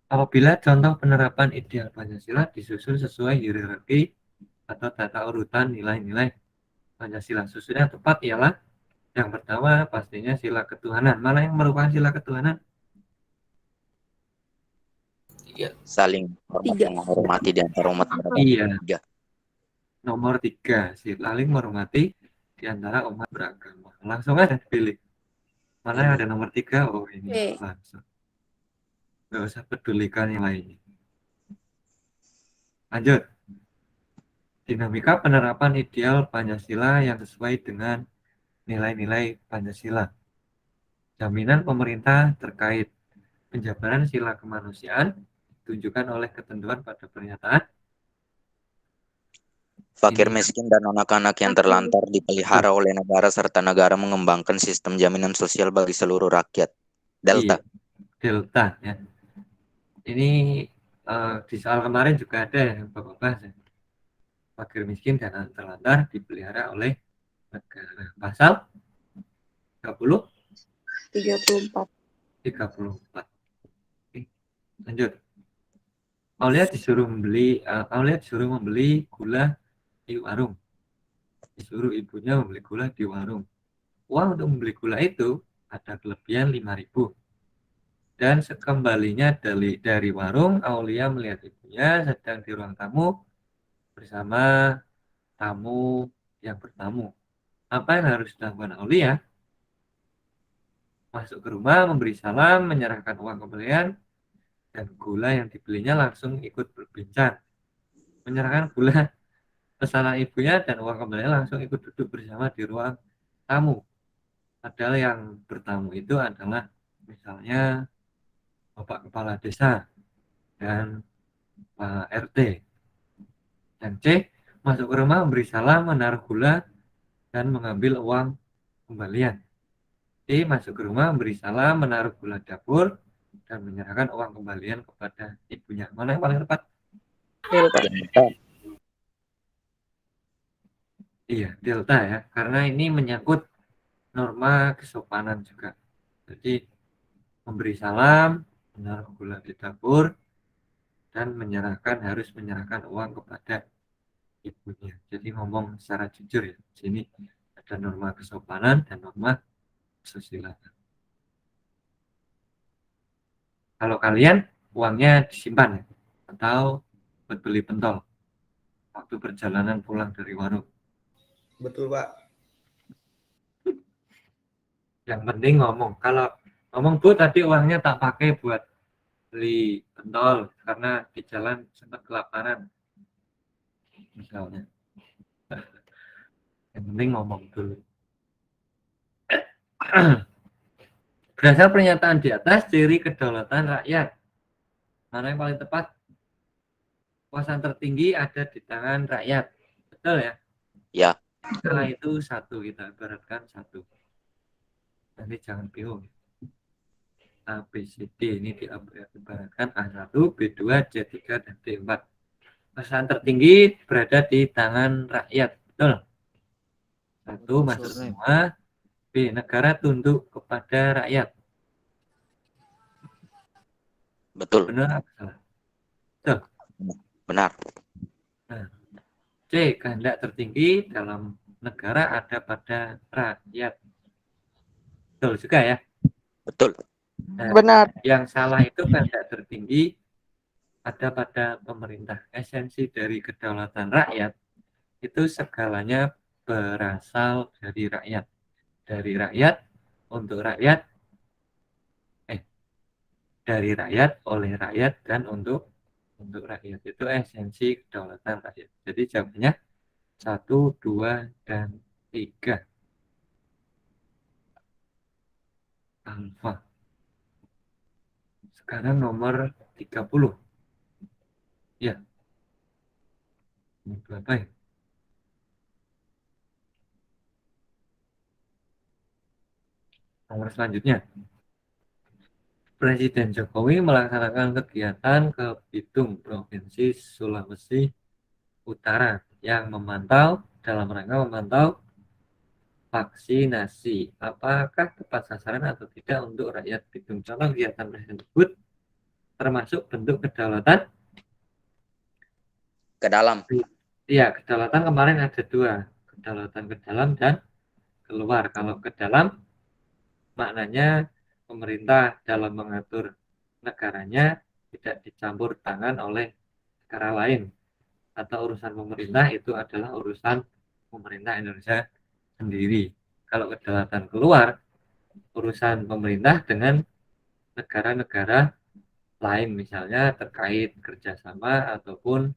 Apabila contoh penerapan ideal Pancasila disusun sesuai hierarki atau tata urutan nilai-nilai Pancasila, susun yang tepat ialah yang pertama pastinya sila ketuhanan. Mana yang merupakan sila ketuhanan? Saling hormat 3. menghormati di antara umat beragama. Iya, 3. nomor 3, saling menghormati di antara umat beragama. Langsung aja pilih. Mana yang ada nomor 3? Oh, ini Oke. langsung. Nggak usah pedulikan yang lainnya. Lanjut. Dinamika penerapan ideal Pancasila yang sesuai dengan nilai-nilai Pancasila. Jaminan pemerintah terkait penjabaran sila kemanusiaan ditunjukkan oleh ketentuan pada pernyataan. Fakir Ini. miskin dan anak-anak yang terlantar dipelihara oleh negara serta negara mengembangkan sistem jaminan sosial bagi seluruh rakyat. Delta. Iya, delta ya. Ini di soal kemarin juga ada yang Bapak bahas ya. Fakir miskin dan anak terlantar dipelihara oleh negara. Pasal 30 34. 34. Oke, lanjut. Aulia disuruh membeli gula di warung. Disuruh ibunya membeli gula di warung. Uang untuk membeli gula itu ada kelebihan 5.000. Dan sekembalinya dari warung, Aulia melihat ibunya sedang di ruang tamu bersama tamu yang bertamu. Apa yang harus dilakukan Aulia? Masuk ke rumah, memberi salam, menyerahkan uang kembalian, dan gula yang dibelinya langsung ikut berbincang. Menyerahkan gula pesanan ibunya dan uang kembalian langsung ikut duduk bersama di ruang tamu. Padahal yang bertamu itu adalah misalnya Bapak Kepala Desa dan Pak RT. Dan C, masuk ke rumah, memberi salam, menaruh gula, dan mengambil uang kembalian. D, masuk ke rumah, memberi salam, menaruh gula dapur, dan menyerahkan uang kembalian kepada ibunya. Mana yang paling tepat? Delta. Iya, delta ya. Karena ini menyangkut norma kesopanan juga. Jadi, memberi salam, menaruh gula di dapur, dan harus menyerahkan uang kepada ibunya. Jadi ngomong secara jujur ya. Sini ada norma kesopanan dan norma kesusilaan. Kalau kalian uangnya disimpan ya, atau buat beli pentol waktu perjalanan pulang dari warung. Betul, Pak. Yang penting ngomong. Kalau ngomong, Bu, tadi uangnya tak pakai buat beli pentol karena di jalan sempat kelaparan. Misalnya. Yang penting ngomong dulu. Berdasar pernyataan di atas, ciri kedaulatan rakyat. Mana yang paling tepat? Kekuasaan tertinggi ada di tangan rakyat. Betul ya? Ya. Setelah itu satu, kita ibaratkan satu. Nanti jangan bingung. A, B, C, D ini diibaratkan A1, B2, C3, dan D4. Kekuasaan tertinggi berada di tangan rakyat. Betul? Satu, masuk semua. B, negara tunduk kepada rakyat. Betul. Benar apa salah? Betul. Benar. Nah, C, kehendak tertinggi dalam negara ada pada rakyat. Betul juga ya? Betul. Nah, Benar. yang salah itu kehendak tertinggi ada pada pemerintah. Esensi dari kedaulatan rakyat itu segalanya berasal dari rakyat. Dari rakyat, untuk rakyat, dari rakyat, oleh rakyat, dan untuk rakyat. Itu esensi kedaulatan rakyat. Jadi jawabannya 1, 2, dan 3. alfa. Sekarang nomor 30. Ya. Ini berapa ya? Nomor selanjutnya. Presiden Jokowi melaksanakan kegiatan ke Bitung, Provinsi Sulawesi Utara yang dalam rangka memantau vaksinasi. Apakah tepat sasaran atau tidak untuk rakyat Bitung? Contoh kegiatan presiden tersebut termasuk bentuk kedaulatan. Ke dalam. Iya, kedaulatan kemarin ada dua, kedaulatan ke dalam dan keluar. Kalau ke dalam maknanya pemerintah dalam mengatur negaranya tidak dicampur tangan oleh negara lain, atau urusan pemerintah itu adalah urusan pemerintah Indonesia sendiri. Kalau kedaulatan keluar, urusan pemerintah dengan negara-negara lain, misalnya terkait kerjasama ataupun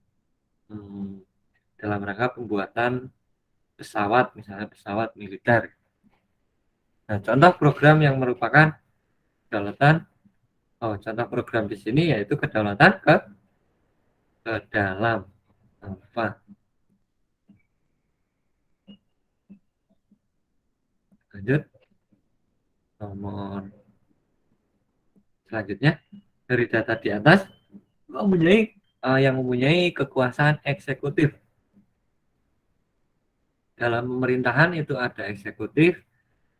dalam rangka pembuatan pesawat, misalnya pesawat militer. Nah, contoh program yang merupakan kedaulatan, contoh program di sini yaitu kedaulatan ke dalam. Apa? Lanjut. Nomor selanjutnya, dari data di atas, yang mempunyai kekuasaan eksekutif. Dalam pemerintahan itu ada eksekutif,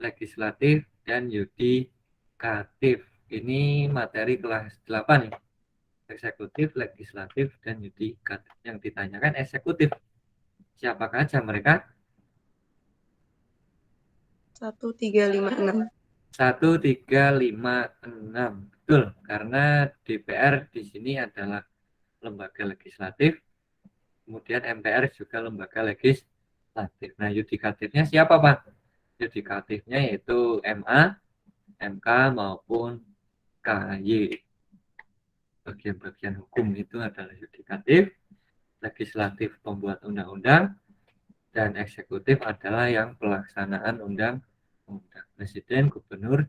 legislatif, dan yudikatif. Ini materi kelas 8 ya. Eksekutif, legislatif, dan yudikatif. Yang ditanyakan eksekutif. Siapakah aja mereka? 1, 3, 5, 6. 1, 3, 5, 6. Betul, karena DPR di sini adalah lembaga legislatif, kemudian MPR juga lembaga legislatif. Nah, yudikatifnya siapa, Pak? Yudikatifnya yaitu MA, MK, maupun KY. Bagian-bagian hukum itu adalah yudikatif, legislatif pembuat undang-undang, dan eksekutif adalah yang pelaksanaan undang-undang. Presiden, gubernur,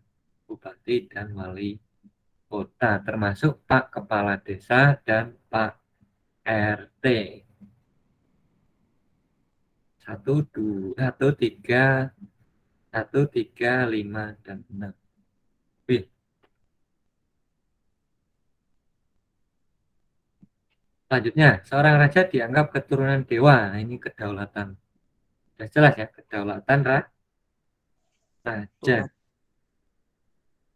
bupati, dan wali kota, termasuk Pak Kepala Desa dan Pak RT. 1, 3, 5, dan 6. Selanjutnya, seorang raja dianggap keturunan dewa. Nah, ini kedaulatan. Sudah jelas ya, kedaulatan raja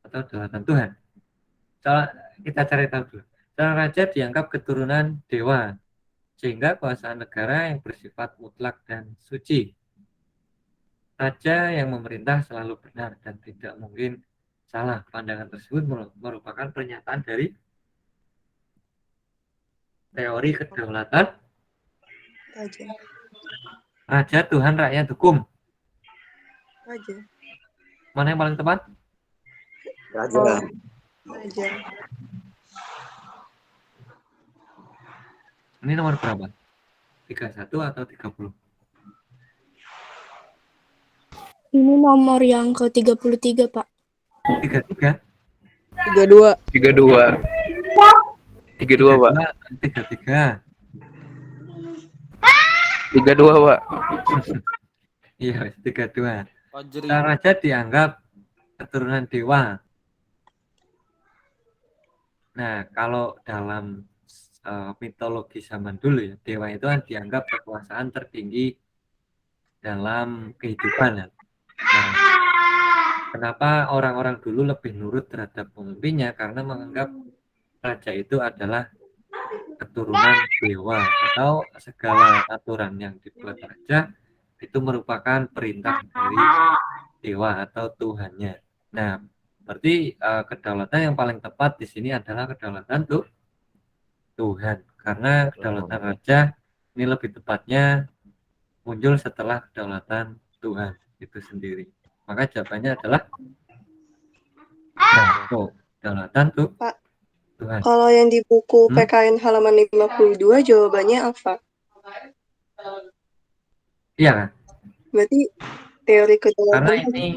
atau kedaulatan Tuhan. Kita cari tahu dulu. Seorang raja dianggap keturunan dewa, sehingga kuasaan negara yang bersifat mutlak dan suci. Raja yang memerintah selalu benar dan tidak mungkin salah. Pandangan tersebut merupakan pernyataan dari teori kedaulatan Raja. raja, Tuhan, rakyat, hukum. Raja. Mana yang paling tepat? Raja. Raja. Ini nomor berapa? 31 atau 30? Ini nomor yang ke-33, Pak. 33? 32. 32. 32, Pak. 33. 32, Pak. Iya, 32. Raja dianggap keturunan dewa. Nah, kalau dalam mitologi zaman dulu ya, dewa itu kan dianggap kekuasaan tertinggi dalam kehidupan ya. Nah, kenapa orang-orang dulu lebih nurut terhadap pemimpinnya? Karena menganggap raja itu adalah keturunan dewa, atau segala aturan yang dibuat raja itu merupakan perintah dari dewa atau Tuhannya. Nah, berarti kedaulatan yang paling tepat di sini adalah kedaulatan Tuhan, karena kedaulatan raja ini lebih tepatnya muncul setelah kedaulatan Tuhan itu sendiri. Maka jawabannya adalah kedaulatan Pak, Tuhan. kalau yang di buku PKN halaman 52 jawabannya apa? Iya kan? Berarti teori Karena kedaulatan ini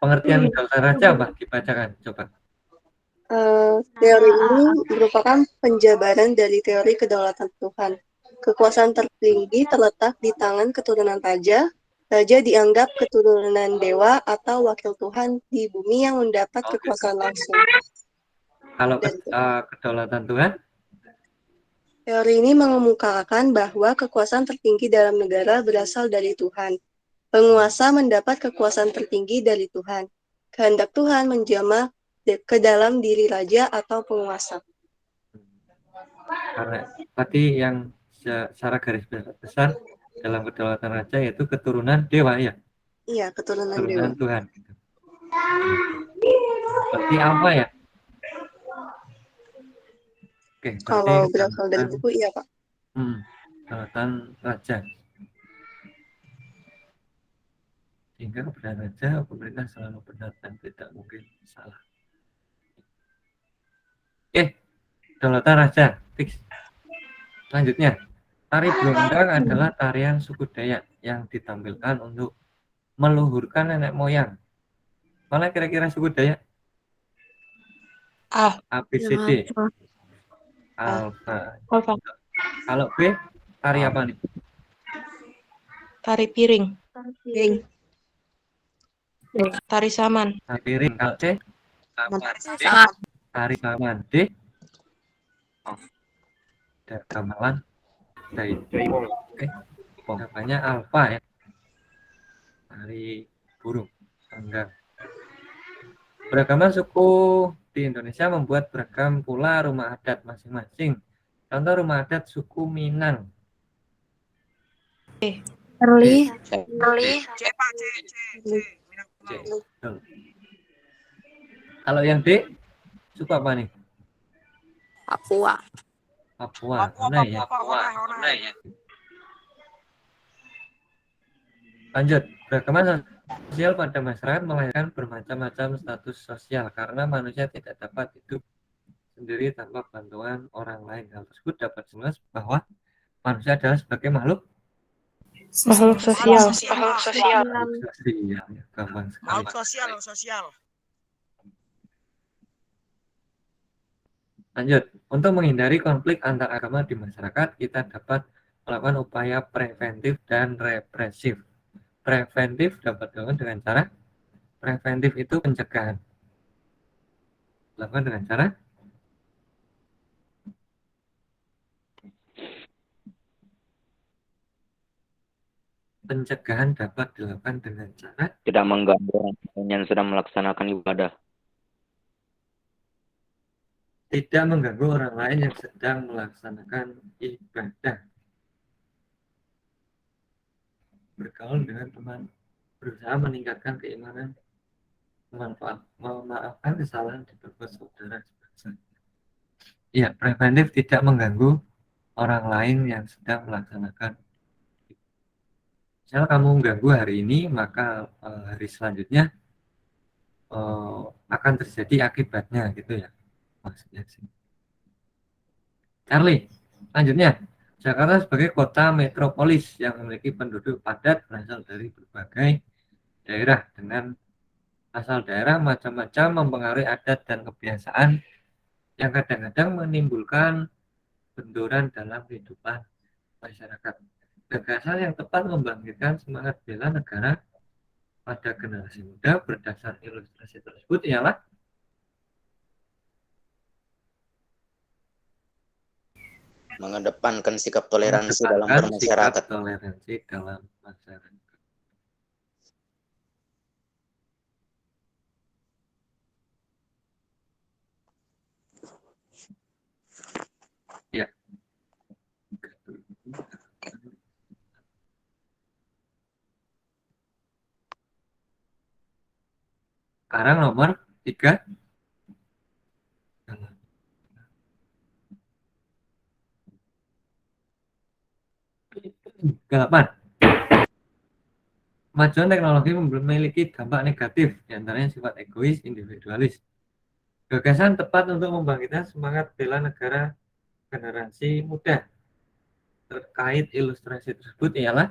Pengertian kedaulatan raja apa? Dibacakan, coba. Teori ini merupakan penjabaran dari teori kedaulatan Tuhan. Kekuasaan tertinggi terletak di tangan keturunan raja. Raja dianggap keturunan dewa atau wakil Tuhan di bumi yang mendapat Oke. kekuasaan langsung. Kalau Dan kedaulatan Tuhan, teori ini mengemukakan bahwa kekuasaan tertinggi dalam negara berasal dari Tuhan. Penguasa mendapat kekuasaan tertinggi dari Tuhan. Kehendak Tuhan menjamah ke dalam diri raja atau penguasa. karena tadi yang secara garis besar dalam kedaulatan raja yaitu keturunan dewa ya, Iya, keturunan dewa. keturunan Tuhan. Berarti apa ya? Oke, berarti Kalau berasal dari buku, iya Pak. kedaulatan raja. Sehingga kebenaran raja, pemerintah selalu benar dan tidak mungkin salah. Kedaulatan raja, fix. Selanjutnya, tari Brondang adalah tarian suku Dayak yang ditampilkan untuk meluhurkan nenek moyang. Mana kira-kira suku Dayak? A. ABCD. Alfa. Alfa. Kalau B, tari apa nih? Tari piring. Piring. Tari saman. Tari piring. Kalau C, Saman. tari saman. D, gamelan. Daimon. Oke, jawabannya alfa ya. Tari burung. Enggak. Beragam suku di Indonesia membuat beragam pula rumah adat masing-masing. Contoh rumah adat suku Minang. Early. C. Betul. Kalau yang D, suku apa nih? Papua. Papua. Honai ya. Lanjut. Beragam sosial pada masyarakat melahirkan bermacam-macam status sosial karena manusia tidak dapat hidup sendiri tanpa bantuan orang lain. Hal tersebut dapat jelas bahwa manusia adalah sebagai makhluk sosial. sosial. Gampang sekali. Sosial. Lanjut, untuk menghindari konflik antar agama di masyarakat, kita dapat melakukan upaya preventif dan represif. Preventif dapat dilakukan dengan cara preventif itu pencegahan. Dilakukan dengan cara pencegahan dapat dilakukan dengan cara Tidak mengganggu orang lain yang sedang melaksanakan ibadah. tidak mengganggu orang lain yang sedang melaksanakan ibadah. Bergaul dengan teman, berusaha meningkatkan keimanan, memaafkan kesalahan di berbuat saudara sebangsa. Ya, preventif tidak mengganggu orang lain yang sedang melaksanakan. Misal kamu mengganggu hari ini, maka hari selanjutnya akan terjadi akibatnya gitu ya. Maksudnya sih. Charlie, lanjutnya. Jakarta sebagai kota metropolis yang memiliki penduduk padat berasal dari berbagai daerah dengan asal daerah macam-macam mempengaruhi adat dan kebiasaan yang kadang-kadang menimbulkan benturan dalam kehidupan masyarakat. Gagasan yang tepat membangkitkan semangat bela negara pada generasi muda berdasar ilustrasi tersebut ialah Mengedepankan sikap toleransi dalam mengedepankan sikap bermasyarakat. toleransi dalam masyarakat. Ya. Sekarang nomor 3. 8. Kemajuan teknologi memiliki dampak negatif, diantaranya sifat egois, individualis. Gagasan tepat untuk membangkitkan semangat bela negara generasi muda terkait ilustrasi tersebut ialah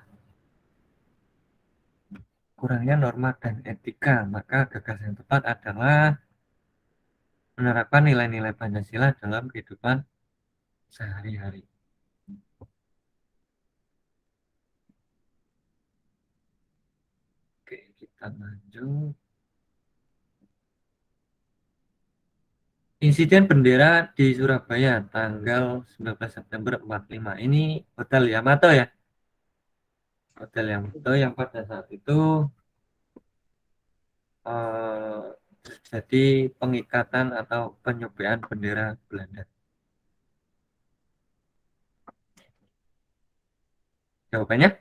kurangnya norma dan etika, maka gagasan yang tepat adalah menerapkan nilai-nilai Pancasila dalam kehidupan sehari-hari. Oke, kita lanjut. Insiden bendera di Surabaya tanggal 19 September 45. Ini Hotel Yamato ya. Hotel Yamato yang pada saat itu jadi pengikatan atau penyobean bendera Belanda. Jawabannya?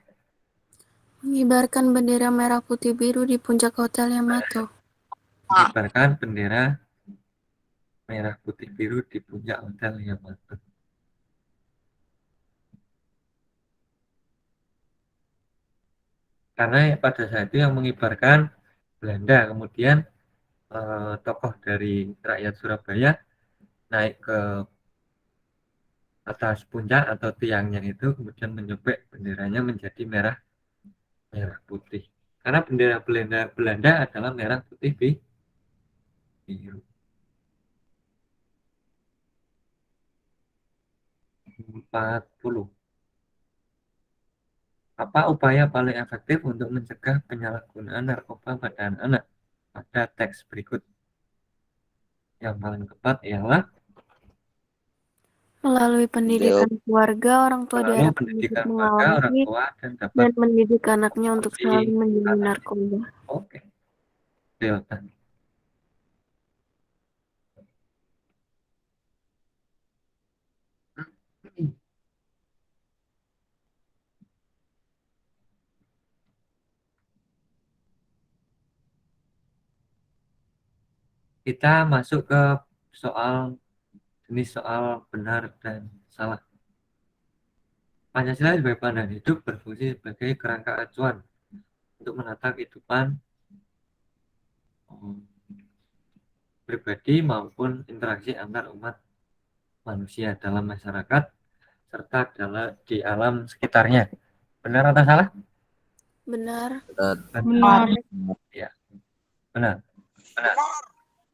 Mengibarkan bendera merah putih biru di puncak Hotel Yamato. Mengibarkan bendera merah putih biru di puncak Hotel Yamato. Karena pada saat itu yang mengibarkan Belanda, kemudian tokoh dari rakyat Surabaya naik ke atas puncak atau tiangnya itu, kemudian menyobek benderanya menjadi merah putih. Karena bendera Belanda adalah merah putih biru. 40. Apa upaya paling efektif untuk mencegah penyalahgunaan narkoba pada anak-anak? Pada teks berikut. Yang paling tepat ialah Melalui pendidikan keluarga, orang tua melalui diharapkan pendidikan untuk keluarga, orang mengawasi tua, dan dapat dan mendidik anaknya untuk selalu menjauhi narkoba. Oke. Delta. Kita masuk ke jenis soal benar dan salah. Pancasila sebagai pandangan hidup berfungsi sebagai kerangka acuan untuk menata kehidupan pribadi maupun interaksi antar umat manusia dalam masyarakat serta di alam sekitarnya. Benar atau salah? Benar. Benar. Ya, benar.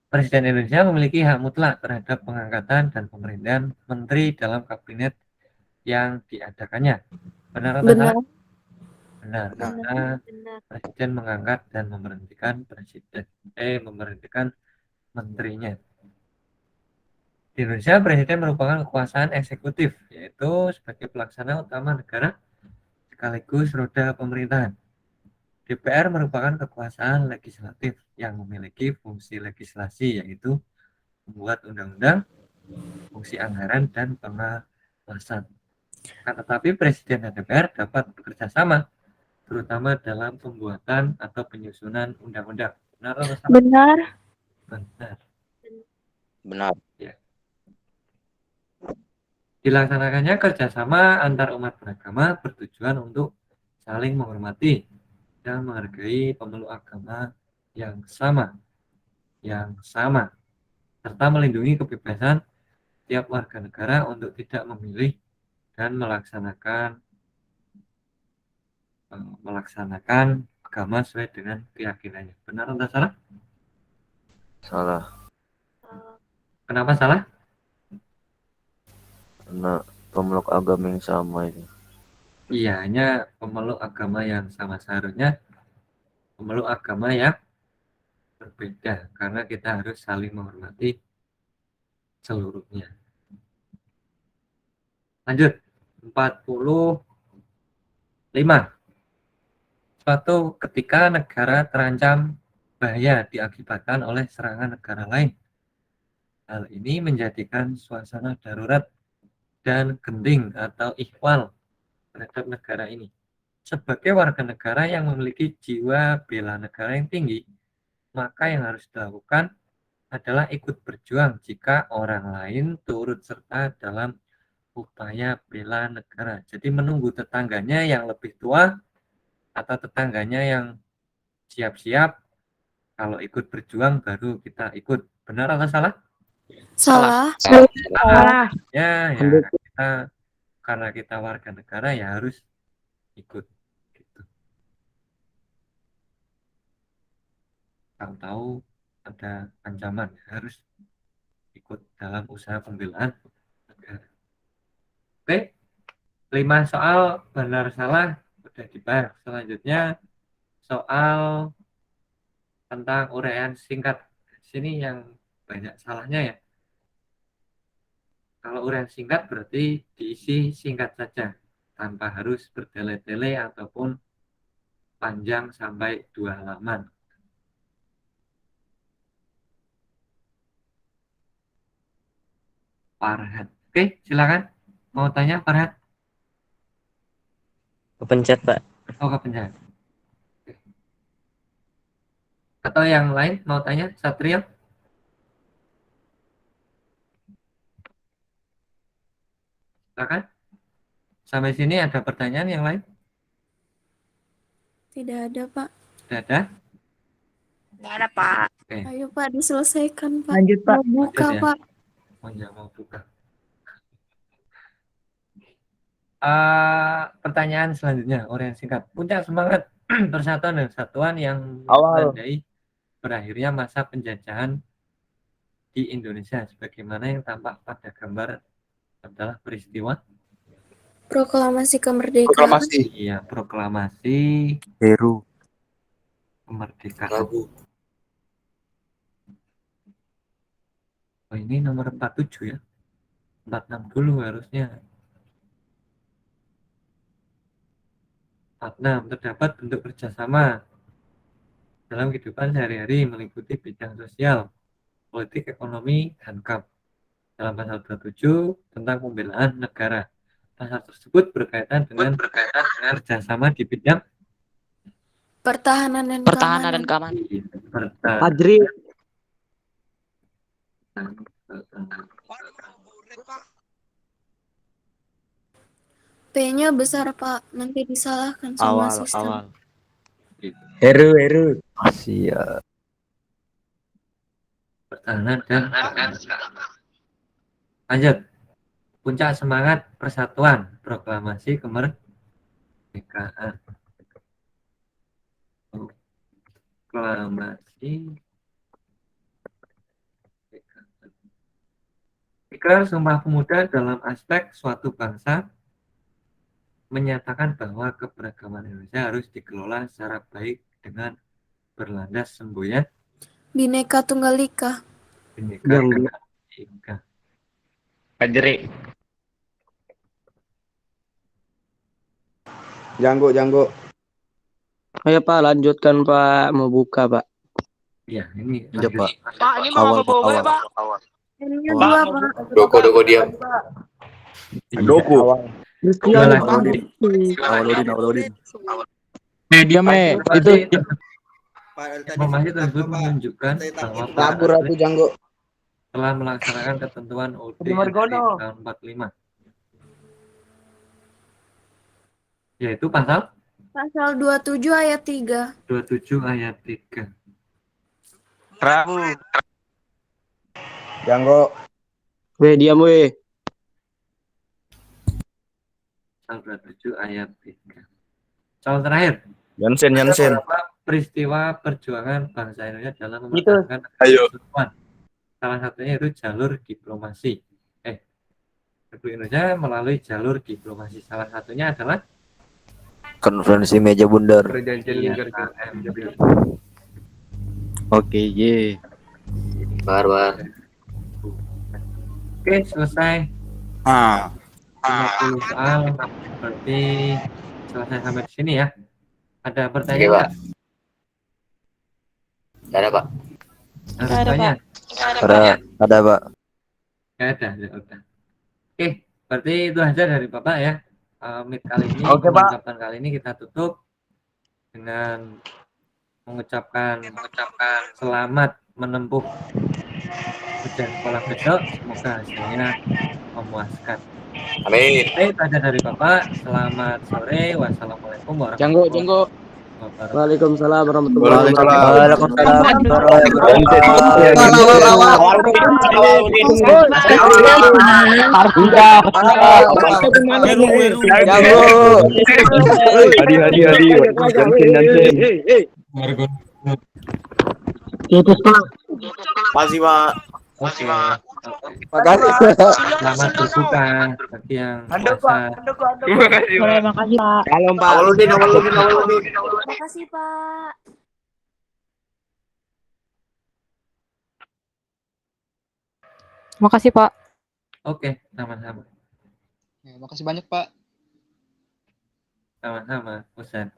Presiden Indonesia memiliki hak mutlak terhadap pengangkatan dan pemerintahan menteri dalam kabinet yang diadakannya. Benar atau Benar. salah? Benar, karena presiden mengangkat dan memberhentikan menterinya. Di Indonesia, presiden merupakan kekuasaan eksekutif, yaitu sebagai pelaksana utama negara sekaligus roda pemerintahan. DPR merupakan kekuasaan legislatif yang memiliki fungsi legislasi, yaitu membuat undang-undang, fungsi anggaran, dan pengawasan. Tetapi presiden dan DPR dapat bekerja sama, terutama dalam pembuatan atau penyusunan undang-undang. Benar atau salah? Benar. Benar. Benar. Ya. Dilaksanakannya kerjasama antar umat beragama bertujuan untuk saling menghormati dan menghargai pemeluk agama yang sama, serta melindungi kebebasan tiap warga negara untuk tidak memilih dan melaksanakan agama sesuai dengan keyakinannya. Benar atau salah? Salah. Kenapa salah? Karena pemeluk agama yang sama itu. Iya, hanya pemeluk agama yang sama, seharusnya pemeluk agama yang berbeda, karena kita harus saling menghormati seluruhnya. Lanjut. 45. Suatu ketika negara terancam bahaya diakibatkan oleh serangan negara lain. Hal ini menjadikan suasana darurat dan genting atau ihwal terhadap negara ini. Sebagai warga negara yang memiliki jiwa bela negara yang tinggi, maka yang harus dilakukan adalah ikut berjuang jika orang lain turut serta dalam upaya bela negara. Jadi menunggu tetangganya yang lebih tua atau tetangganya yang siap-siap, kalau ikut berjuang baru kita ikut. Benar atau salah? Salah. Salah. Ya karena kita warga negara ya harus ikut. Gitu. tahu-tahu ada ancaman harus ikut dalam usaha pembelaan negara. Oke, 5 soal benar salah udah dibahas. Selanjutnya soal tentang uraian singkat. Sini yang banyak salahnya ya. Kalau uraian singkat berarti diisi singkat saja, tanpa harus bertele-tele ataupun panjang sampai 2 halaman. Farhan. Oke, silakan. Mau tanya Farhan? Kepencet, Pak. Oh, kepencet. Oke. Atau yang lain mau tanya, Satrio? Silakan. Sampai sini ada pertanyaan yang lain? Tidak ada, Pak. Tidak ada? Nggak ada, Pak. Oke. Ayo, Pak, diselesaikan, Pak. Lanjut, Pak. Mau buka, Lanjut ya. Pak. Oh ya, mau buka. Pertanyaan selanjutnya, uraian singkat. Puncak semangat persatuan dan kesatuan yang menandai berakhirnya masa penjajahan di Indonesia, sebagaimana yang tampak pada gambar adalah peristiwa Proklamasi kemerdekaan. Iya, proklamasi Heru. kemerdekaan. Rabu. Oh, ini nomor 47 ya. 46 dulu harusnya. 46, terdapat bentuk kerjasama dalam kehidupan sehari-hari meliputi bidang sosial, politik, ekonomi, dan HAM. Dalam pasal 27 tentang pembelaan negara. Pasal tersebut berkaitan dengan kerjasama di bidang Pertahanan dan keamanan. Adri. P-nya besar, Pak. Nanti disalahkan sama sistem. Heru. Siap. pertahanan dan lanjut. Puncak semangat persatuan, proklamasi kemerdekaan. Proklamasi Ikrar Sumpah Pemuda dalam aspek suatu bangsa menyatakan bahwa keberagaman Indonesia harus dikelola secara baik dengan berlandas semboyan Bhinneka Tunggal Ika. Bhinneka Tunggal Ika. Adri. Janggo. Ayo, Pak, lanjutkan, Pak. Mau buka, Pak. Iya, ini Iya, Pak. Pak, ini mau bobo, Pak. N-nya 2, Pak. Doko diam. Doku. Awaludin. Diam, itu. Informasi tersebut menunjukkan bahwa Kabur aku Janggo. telah melaksanakan ketentuan UUD tahun 45. Yaitu pasal Pasal 27 ayat 3. 27 ayat 3. Rabu. Janggo. Diam, Pasal 27 ayat 3. Soal terakhir. Jansen. Beberapa peristiwa perjuangan bangsa Indonesia dalam mempertahankan persatuan. Salah satunya itu jalur diplomasi. Republik Indonesia melalui jalur diplomasi. Salah satunya adalah Konferensi meja bundar. Perjanjian KMB. Oke, ye. Barbar. Oke, selesai. 50 soal. Berarti selesai sampai di sini ya. Ada pertanyaan nggak? Gak ada, Pak. Harus Nggak ada, tanya? Ada, Pak. Nggak ada, ya udah. Oke, berarti itu aja dari Bapak ya. Meet kali ini, Oke, Pak. percakapan kali ini kita tutup dengan mengucapkan selamat menempuh ujian sekolah besok. Semoga hasilnya memuaskan. Amin. Oke, itu aja dari Bapak. Selamat sore. Wassalamualaikum Janggo. wabarakatuh. Waalaikumsalam warahmatullahi Hadi. Jansen. Wabarakatuh. Itu Pak. Makasih, Pak. Oke. Makasih. Selamat berbuka bagi yang puasa. Terima kasih, Boleh, Pak. makasih Pak. Salam Pak. Awaludin, awaludin, awaludin. Makasih, Pak. Makasih Pak. Oke, sama-sama. Ya, makasih banyak Pak. Sama-sama, Ustaz.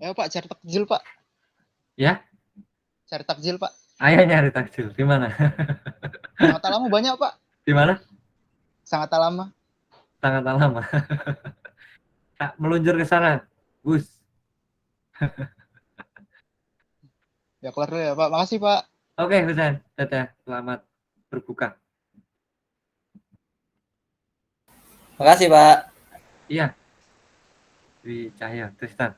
Ayo Pak, cari takjil Pak. Ya? Cari takjil Pak. Ayo nyari takjil. Di mana? Sangat lama banyak Pak. Di mana? Sangat lama. Sangat lama. Tak meluncur ke sana, Gus. Ya kelar dulu ya Pak. Makasih Pak. Oke, Husain. Dadah. Selamat berbuka. Makasih Pak. Iya. Dwi Cahya, Tristan.